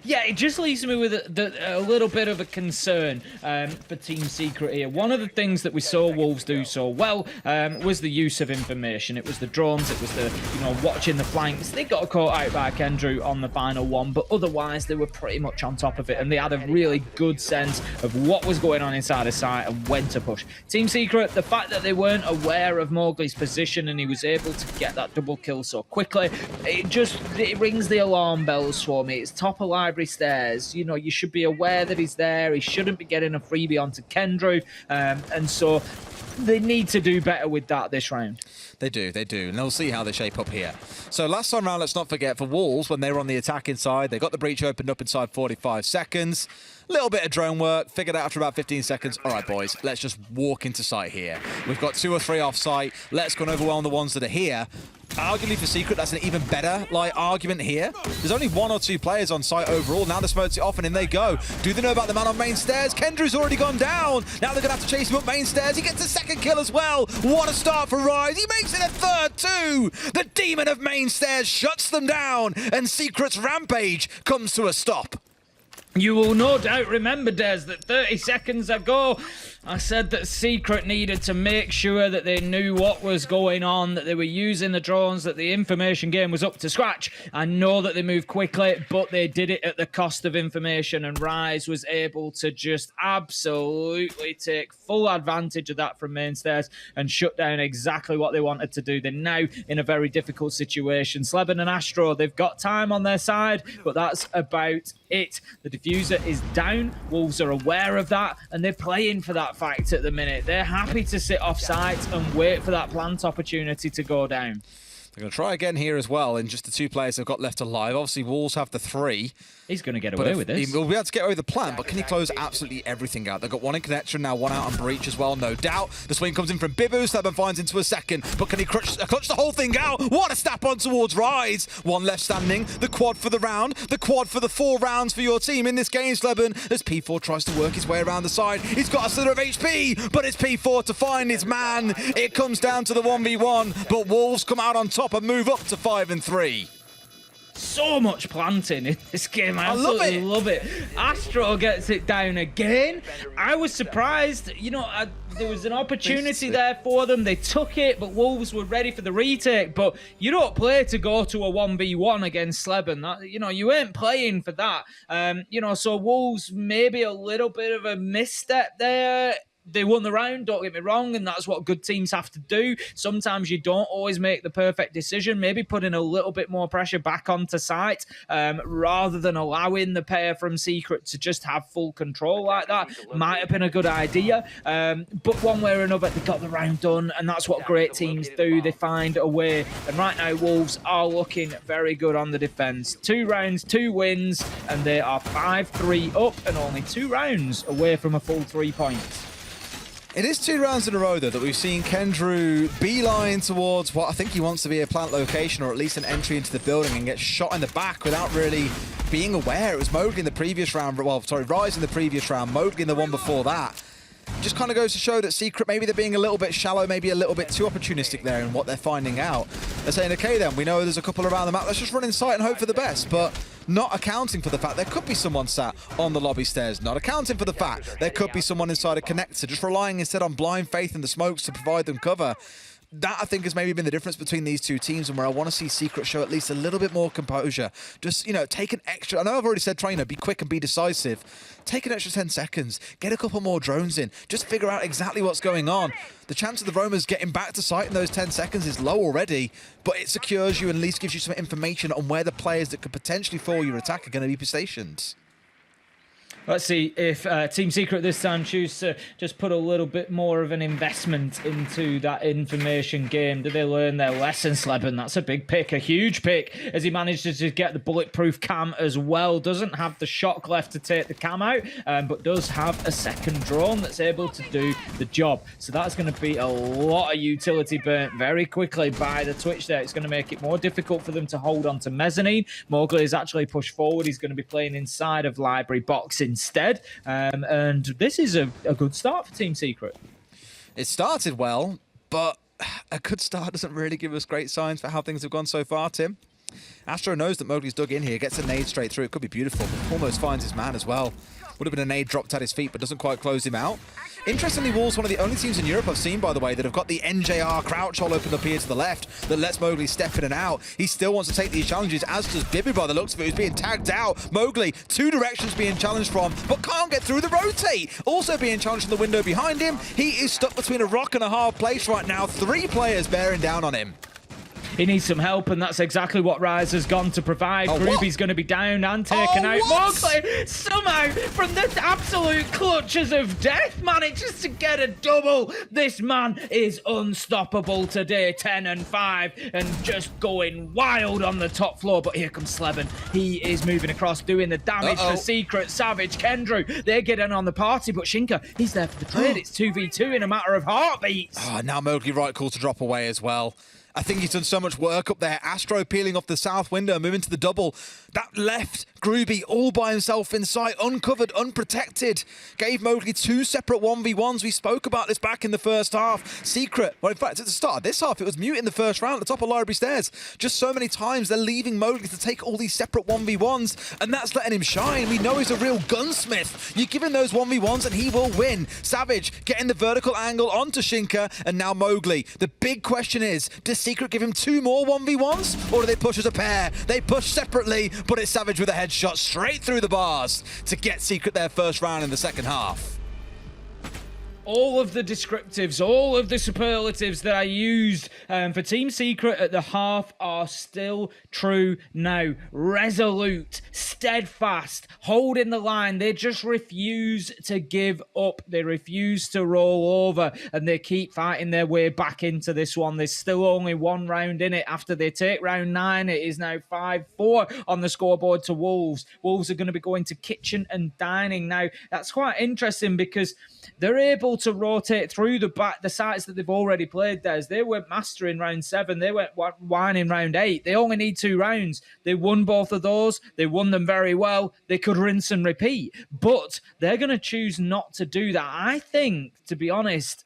Yeah, it just leaves me with a little bit of a concern for Team Secret here. One of the things that we saw Wolves do so well was the use of information. It was the drones, it was the, watching the flanks. They got caught out by Kendrew on the final one, but otherwise they were pretty much on top of it, and they had a really good sense of what was going on inside the site and when to push. Team Secret, the fact that they weren't aware of Mowgli's position and he was able to get that double kill so quickly, it rings the alarm bells for me. It's top of library stairs. You should be aware that he's there. He shouldn't be getting a freebie onto Kendrew, and so they need to do better with that this round. They do, and they'll see how they shape up here. So last time round, let's not forget, for Wolves, when they were on the attack inside, they got the breach opened up inside 45 seconds. A little bit of drone work, figured out after about 15 seconds, all right, boys, let's just walk into site here. We've got 2 or 3 off site. Let's go and overwhelm the ones that are here. arguably for Secret, that's an even better argument here. There's only 1 or 2 players on site overall. Now the smokes it off and in they go. Do they know about the man on main stairs? Kendrew's already gone down. Now they're going to have to chase him up main stairs. He gets a second kill as well. What a start for Rise. He makes it a third too. The demon of main stairs shuts them down and Secret's rampage comes to a stop. You will no doubt remember, Des, that 30 seconds ago, I said that Secret needed to make sure that they knew what was going on, that they were using the drones, that the information game was up to scratch. I know that they moved quickly, but they did it at the cost of information, and Rise was able to just absolutely take full advantage of that from main stairs and shut down exactly what they wanted to do. They're now in a very difficult situation. Sleben and Astro, they've got time on their side, but that's about it. The diffuser is down. Wolves are aware of that, and they're playing for that fact at the minute. They're happy to sit off site and wait for that plant opportunity to go down. They're going to try again here as well, and just the 2 players they've got left alive. Obviously, Wolves have the 3. He's going to get away with this. He'll be able to get away with the plan, but can he close absolutely everything out? They've got 1 in connection, now 1 out on breach as well, no doubt. The swing comes in from Bibu, Sleben finds into a second, but can he clutch the whole thing out? What a snap on towards Rise. 1 left standing, the quad for the round, the quad for the 4 rounds for your team in this game, Sleben, as P4 tries to work his way around the side. He's got a slither of HP, but it's P4 to find his man. It comes down to the 1v1, but Wolves come out on top and move up to 5 and 3. So much planting in this game. I absolutely love it. Astro gets it down again. I was surprised. You know, there was an opportunity there for them. They took it, but Wolves were ready for the retake. But you don't play to go to a 1v1 against Sleben. That, you know, you ain't playing for that. You know, so Wolves maybe a little bit of a misstep there. They won the round, don't get me wrong, and that's what good teams have to do. Sometimes you don't always make the perfect decision. Maybe putting a little bit more pressure back onto site rather than allowing the pair from Secret to just have full control like that might have been a good idea. But one way or another, they got the round done, and that's what great teams do. They find a way. And right now, Wolves are looking very good on the defense. 2 rounds, 2 wins, and they are 5-3 up and only 2 rounds away from a full 3 points. It is 2 rounds in a row, though, that we've seen Kendrew beeline towards what I think he wants to be a plant location, or at least an entry into the building, and get shot in the back without really being aware. It was Mowgli in the previous round, Rise in the previous round, Mowgli in the one before that. Just kind of goes to show that Secret, maybe they're being a little bit shallow, maybe a little bit too opportunistic there in what they're finding out. They're saying, okay then, we know there's a couple around the map, let's just run in sight and hope for the best, but not accounting for the fact there could be someone sat on the lobby stairs, not accounting for the fact there could be someone inside a connector, just relying instead on blind faith in the smokes to provide them cover. That, I think, has maybe been the difference between these 2 teams, and where I want to see Secret show at least a little bit more composure. Just, you know, take an extra... I know I've already said try, you know, be quick and be decisive. Take an extra 10 seconds. Get a couple more drones in. Just figure out exactly what's going on. The chance of the Roamers getting back to site in those 10 seconds is low already, but it secures you and at least gives you some information on where the players that could potentially foil your attack are going to be stationed. Let's see if Team Secret this time choose to just put a little bit more of an investment into that information game. Do they learn their lesson, Sleben? That's a big pick, a huge pick, as he manages to get the bulletproof cam as well. Doesn't have the shock left to take the cam out, but does have a second drone that's able to do the job. So that's going to be a lot of utility burnt very quickly by the Twitch there. It's going to make it more difficult for them to hold on to Mezzanine. Mowgli is actually pushed forward. He's going to be playing inside of Library Box instead. And this is a good start for Team Secret. It started well, but a good start doesn't really give us great signs for how things have gone so far, Tim. Astro knows that Mowgli's dug in here, gets a nade straight through. It could be beautiful. Almost finds his man as well. Would have been a nade dropped at his feet, but doesn't quite close him out. Interestingly, Wolves, one of the only teams in Europe I've seen, by the way, that have got the NJR crouch hole opened up here to the left that lets Mowgli step in and out. He still wants to take these challenges, as does Bibi by the looks of it, who's being tagged out. Mowgli, 2 directions being challenged from, but can't get through the rotate. Also being challenged from the window behind him. He is stuck between a rock and a hard place right now. 3 players bearing down on him. He needs some help, and that's exactly what Rise has gone to provide. Groovy's going to be down and taken out. Mowgli, somehow, from the absolute clutches of death, manages to get a double. This man is unstoppable today, 10 and 5, and just going wild on the top floor. But here comes Sleben. He is moving across, doing the damage for Secret. Savage, Kendrew, they're getting on the party, but Shinka, he's there for the trade. It's 2v2 in a matter of heartbeats. Oh, now Mowgli right call to drop away as well. I think he's done so much work up there. Astro peeling off the south window, moving to the double. That left Groovy all by himself in sight, uncovered, unprotected. Gave Mowgli 2 separate 1v1s. We spoke about this back in the first half. Secret, well, in fact, at the start of this half, it was Mute in the first round at the top of Library Stairs. Just so many times they're leaving Mowgli to take all these separate 1v1s, and that's letting him shine. We know he's a real gunsmith. You give him those 1v1s and he will win. Savage getting the vertical angle onto Shinka, and now Mowgli. The big question is, does Secret give him 2 more 1v1s, or do they push as a pair? They push separately, but it's Savage with a headshot straight through the bars to get Secret their first round in the second half. All of the descriptives, all of the superlatives that I used for Team Secret at the half are still true now. Resolute, steadfast, holding the line. They just refuse to give up. They refuse to roll over, and they keep fighting their way back into this one. There's still only 1 round in it. After they take round 9, it is now 5-4 on the scoreboard to Wolves. Wolves are going to be going to Kitchen and Dining. Now, that's quite interesting because they're able to rotate through the sites that they've already played. They went Master in round 7. They went Wine in round 8. They only need 2 rounds. They won both of those. They won them very well. They could rinse and repeat, but they're going to choose not to do that. I think, to be honest,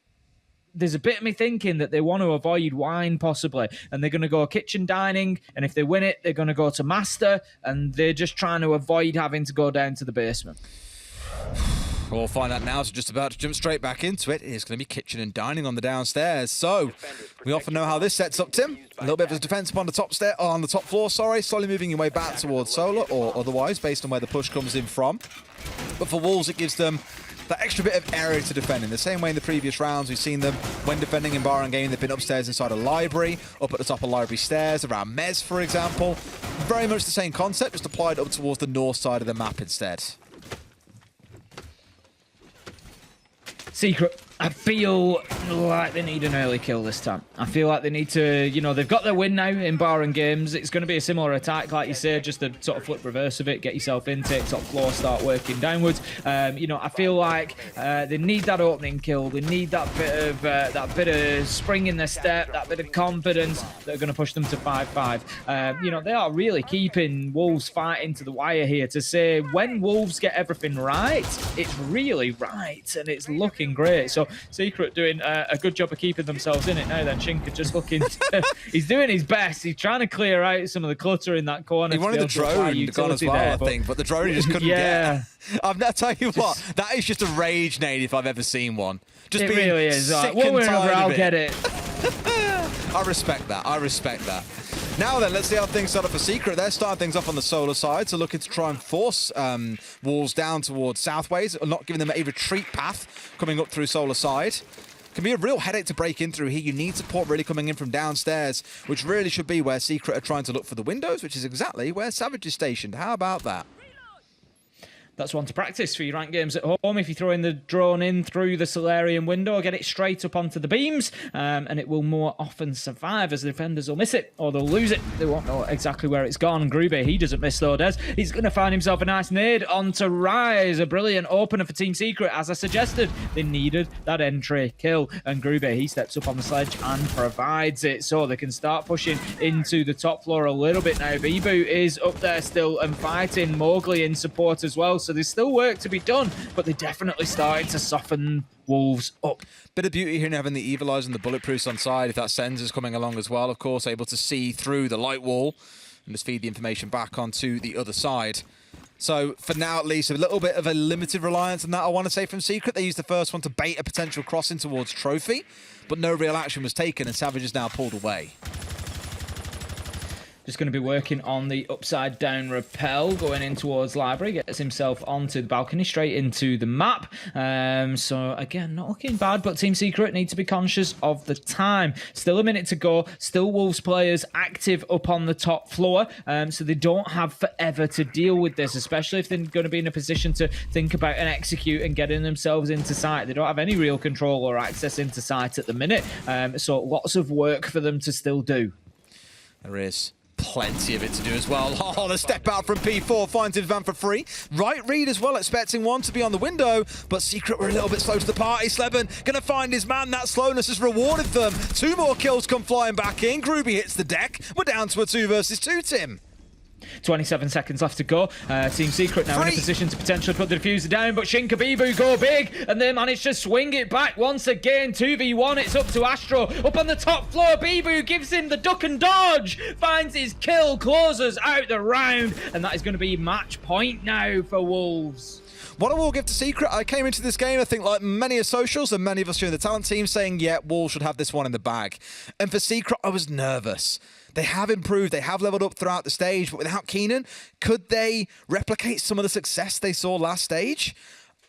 there's a bit of me thinking that they want to avoid Wine possibly, and they're going to go Kitchen Dining, and if they win it, they're going to go to Master, and they're just trying to avoid having to go down to the basement. We'll find out now, so just about to jump straight back into it. It's going to be Kitchen and Dining on the downstairs. So, we often know how this sets up, Tim. A little bit of a defense upon the top on the top floor, slowly moving your way back towards Solar, or otherwise, based on where the push comes in from. But for Wolves, it gives them that extra bit of area to defend. In the same way in the previous rounds, we've seen them when defending in Bar and Game, they've been upstairs inside a library, up at the top of library stairs, around Mez, for example. Very much the same concept, just applied up towards the north side of the map instead. Secret, I feel like they need an early kill this time. I feel like they need to, they've got their win now in Bar and Games. It's going to be a similar attack, like you said, just a sort of flip reverse of it, get yourself in, take top floor, start working downwards. I feel like they need that opening kill. They need that bit of spring in their step, that bit of confidence that are going to push them to 5-5. They are really keeping Wolves fighting to the wire here to say when Wolves get everything right, it's really right, and it's looking great. So Secret doing a good job of keeping themselves in it now. Then Shinka just looking he's doing his best. He's trying to clear out some of the clutter in that corner. He wanted the drone to go as well, I think, but the drone just couldn't get. I'm not telling you what, that is just a rage nade if I've ever seen one. Just it really is. Like, one way or another, I'll get it. I respect that. Now then, let's see how things start up for Secret. They're starting things off on the Solar side, so looking to try and force Wolves down towards Southways, or not giving them a retreat path coming up through Solar side. Can be a real headache to break in through here. You need support really coming in from downstairs, which really should be where Secret are trying to look for the windows, which is exactly where Savage is stationed. How about that? That's one to practice for your ranked games at home. If you throw in the drone in through the Solarium window, get it straight up onto the beams, and it will more often survive, as the defenders will miss it or they'll lose it. They won't know exactly where it's gone. Groovy, he doesn't miss though, Des. He's going to find himself a nice nade onto Rise. A brilliant opener for Team Secret. As I suggested, they needed that entry kill. And Groovy, he steps up on the sledge and provides it, so they can start pushing into the top floor a little bit now. Vibu is up there still and fighting Mowgli in support as well. So there's still work to be done, but they're definitely starting to soften Wolves up. Bit of beauty here in having the Evilize and the Bulletproofs on side. If that Sens is coming along as well, of course, able to see through the light wall and just feed the information back onto the other side. So for now, at least, a little bit of a limited reliance on that, I want to say, from Secret. They used the first one to bait a potential crossing towards Trophy, but no real action was taken, and Savage is now pulled away. Just going to be working on the upside down rappel, going in towards Library, gets himself onto the balcony, straight into the map. So again, not looking bad, but Team Secret need to be conscious of the time. Still a minute to go, still Wolves players active up on the top floor, so they don't have forever to deal with this, especially if they're going to be in a position to think about and execute and getting themselves into sight. They don't have any real control or access into sight at the minute, so lots of work for them to still do. There is plenty of it to do as well. Oh, the step out from P4 finds his van for free. Right read as well, expecting one to be on the window, but Secret were a little bit slow to the party. Sleben gonna find his man. That slowness has rewarded them. 2 more kills come flying back in. Groovy hits the deck. We're down to a 2 versus 2, Tim. 27 seconds left to go. Team Secret now in a position to potentially put the diffuser down, but Shinka Bibu go big, and they manage to swing it back once again. 2v1, it's up to Astro. Up on the top floor, Bibu gives him the duck and dodge, finds his kill, closes out the round, and that is going to be match point now for Wolves. What I will give to Secret, I came into this game, I think, like many of socials and many of us here in the talent team, saying, yeah, Wolves should have this one in the bag. And for Secret, I was nervous. They have improved, they have leveled up throughout the stage, but without Keenan, could they replicate some of the success they saw last stage?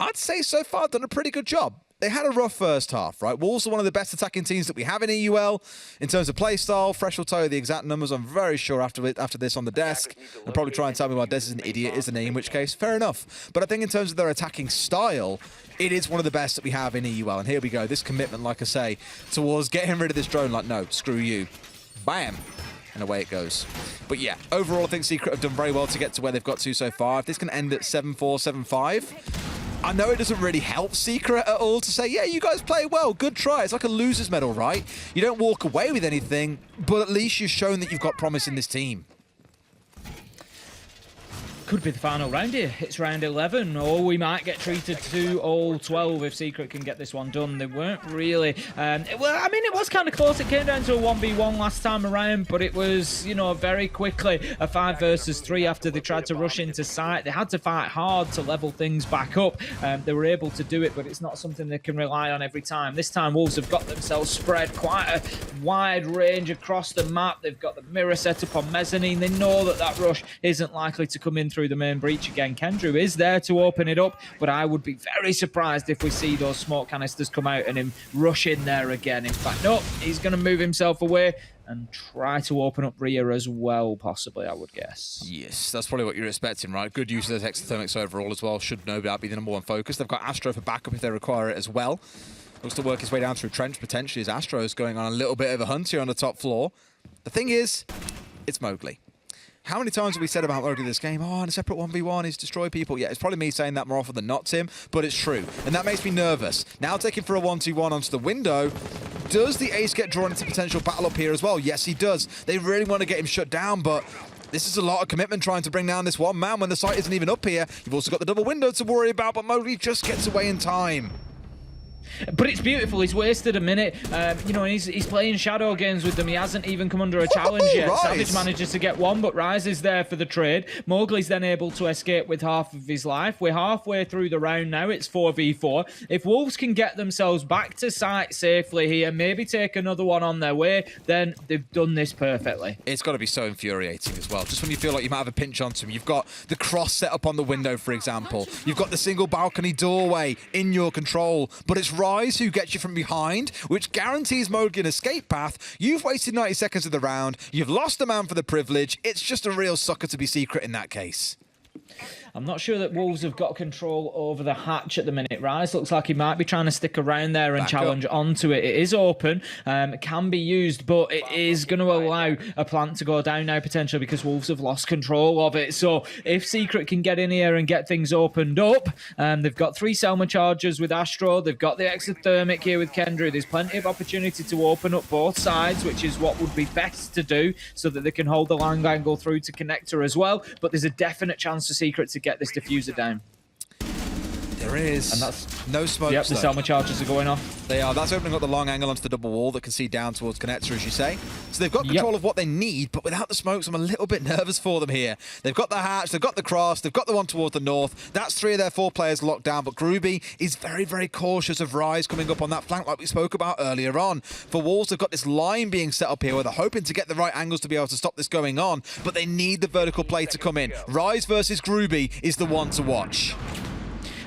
I'd say so far done a pretty good job. They had a rough first half, right? Wolves are one of the best attacking teams that we have in EUL in terms of playstyle. Fresh will tell you the exact numbers, I'm very sure, after this on the desk. They'll probably try and tell me why Des is an idiot, isn't he? In which case, fair enough. But I think in terms of their attacking style, it is one of the best that we have in EUL. And here we go, this commitment, like I say, towards getting rid of this drone, like, no, screw you. Bam. And away it goes. But yeah, overall, I think Secret have done very well to get to where they've got to so far. If this can end at 7-4, 7-5, I know it doesn't really help Secret at all to say, yeah, you guys play well, good try. It's like a loser's medal, right? You don't walk away with anything, but at least you've shown that you've got promise in this team. Could be the final round here. It's round 11, or we might get treated to all 12 if Secret can get this one done. They weren't really... well, I mean, it was kind of close. It came down to a 1v1 last time around, but it was, you know, very quickly a 5 versus 3 after they tried to rush into site. They had to fight hard to level things back up. They were able to do it, but it's not something they can rely on every time. This time, Wolves have got themselves spread quite a wide range across the map. They've got the mirror set up on mezzanine. They know that that rush isn't likely to come in through the main breach again. Kendrew is there to open it up, but I would be very surprised if we see those smoke canisters come out and him rush in there again. In fact, no, he's going to move himself away and try to open up rear as well, possibly, I would guess. Yes, that's probably what you're expecting, right? Good use of those exothermics overall as well. Should no doubt be the #1 focus. They've got Astro for backup if they require it as well. Looks to work his way down through Trench, potentially, as Astro's going on a little bit of a hunt here on the top floor. The thing is, it's Mowgli. How many times have we said about Mowgli this game? Oh, in a separate 1v1, he's destroyed people. Yeah, it's probably me saying that more often than not, Tim, but it's true. And that makes me nervous. Now taking for a 1-2-1 onto the window. Does the ace get drawn into potential battle up here as well? Yes, he does. They really want to get him shut down, but this is a lot of commitment trying to bring down this one man when the site isn't even up here. You've also got the double window to worry about, but Mowgli just gets away in time. But it's beautiful. He's wasted a minute. You know, he's playing shadow games with them. He hasn't even come under a challenge yet. Rise. Savage manages to get one, but Rise is there for the trade. Mowgli's then able to escape with half of his life. We're halfway through the round now. It's 4v4. If Wolves can get themselves back to site safely here, maybe take another one on their way, then they've done this perfectly. It's got to be so infuriating as well. Just when you feel like you might have a pinch onto him. You've got the cross set up on the window, for example. You've got the single balcony doorway in your control, but it's Rise who gets you from behind, which guarantees Mowgli an escape path. You've wasted 90 seconds of the round. You've lost a man for the privilege. It's just a real sucker to be Secret in that case. I'm not sure that Wolves have got control over the hatch at the minute. Rise looks like he might be trying to stick around there and challenge onto it. It is open, it can be used, but it is going to allow a plant to go down now potentially because Wolves have lost control of it. So if Secret can get in here and get things opened up, they've got 3 Selma chargers with Astro. They've got the exothermic here with Kendrew. There's plenty of opportunity to open up both sides, which is what would be best to do so that they can hold the long angle through to connector as well. But there's a definite chance for Secret to get this diffuser down. There is. And that's no smoke. Yep, the Selma charges are going off. They are. That's opening up the long angle onto the double wall that can see down towards connector, as you say. So they've got control of what they need, but without the smokes, I'm a little bit nervous for them here. They've got the hatch, they've got the cross, they've got the one towards the north. That's 3 of their 4 players locked down, but Groovy is very, very cautious of Rise coming up on that flank like we spoke about earlier on. For Wolves, they've got this line being set up here where they're hoping to get the right angles to be able to stop this going on, but they need the vertical play to come in. Rise versus Groovy is the one to watch.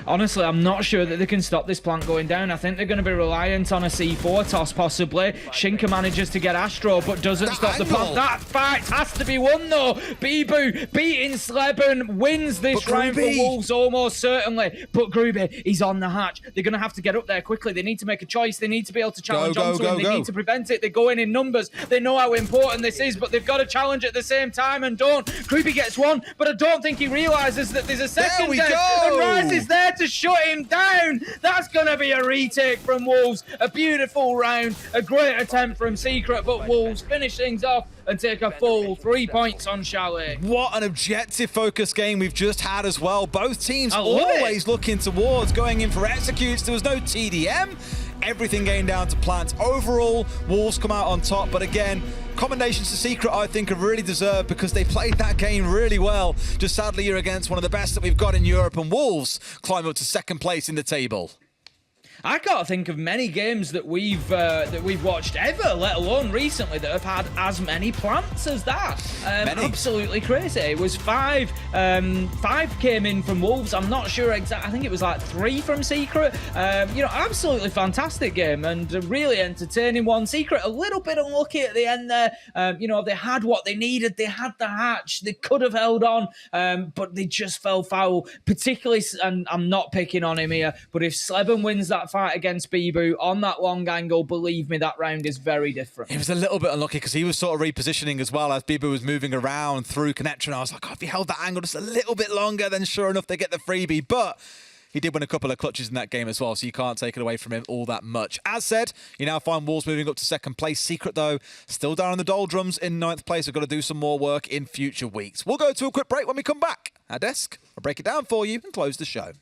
honestly, I'm not sure that they can stop this plant going down. I think they're going to be reliant on a C4 toss, possibly. Shinka manages to get Astro, but doesn't stop the plant. That fight has to be won, though. Bibu beating Sleben wins this round for Wolves almost certainly. But Gruby, he's on the hatch. They're going to have to get up there quickly. They need to make a choice. They need to be able to challenge onto him. They need to prevent it. They're going in numbers. They know how important this is, but they've got to challenge at the same time and don't. Gruby gets one, but I don't think he realizes that there's a second death. And Rise is there to shut him down. That's going to be a retake from Wolves. A beautiful round. A great attempt from Secret, but Wolves finish things off and take a full 3 points on Chalet. What an objective focus game we've just had as well. Both teams always looking towards going in for executes. There was no TDM. Everything going down to plants. Overall, Wolves come out on top, but again, commendations to Secret, I think, are really deserved because they played that game really well. Just sadly, you're against one of the best that we've got in Europe, and Wolves climb up to second place in the table. I can't think of many games that we've watched ever, let alone recently, that have had as many plants as that. Absolutely crazy. It was five came in from Wolves. I'm not sure exactly. I think it was like 3 from Secret. Absolutely fantastic game and a really entertaining one. Secret a little bit unlucky at the end there. They had what they needed. They had the hatch. They could have held on, but they just fell foul. Particularly, and I'm not picking on him here, but if Sleben wins that fight against Bibu on that long angle, believe me, that round is very different. He was a little bit unlucky because he was sort of repositioning as well as Bibu was moving around through connection. I was like, if he held that angle just a little bit longer, then sure enough, they get the freebie. But he did win a couple of clutches in that game as well, so you can't take it away from him all that much. As said, you now find Wolves moving up to second place. Secret, though, still down in the doldrums in 9th place. We've got to do some more work in future weeks. We'll go to a quick break. When we come back, our desk, I'll break it down for you and close the show.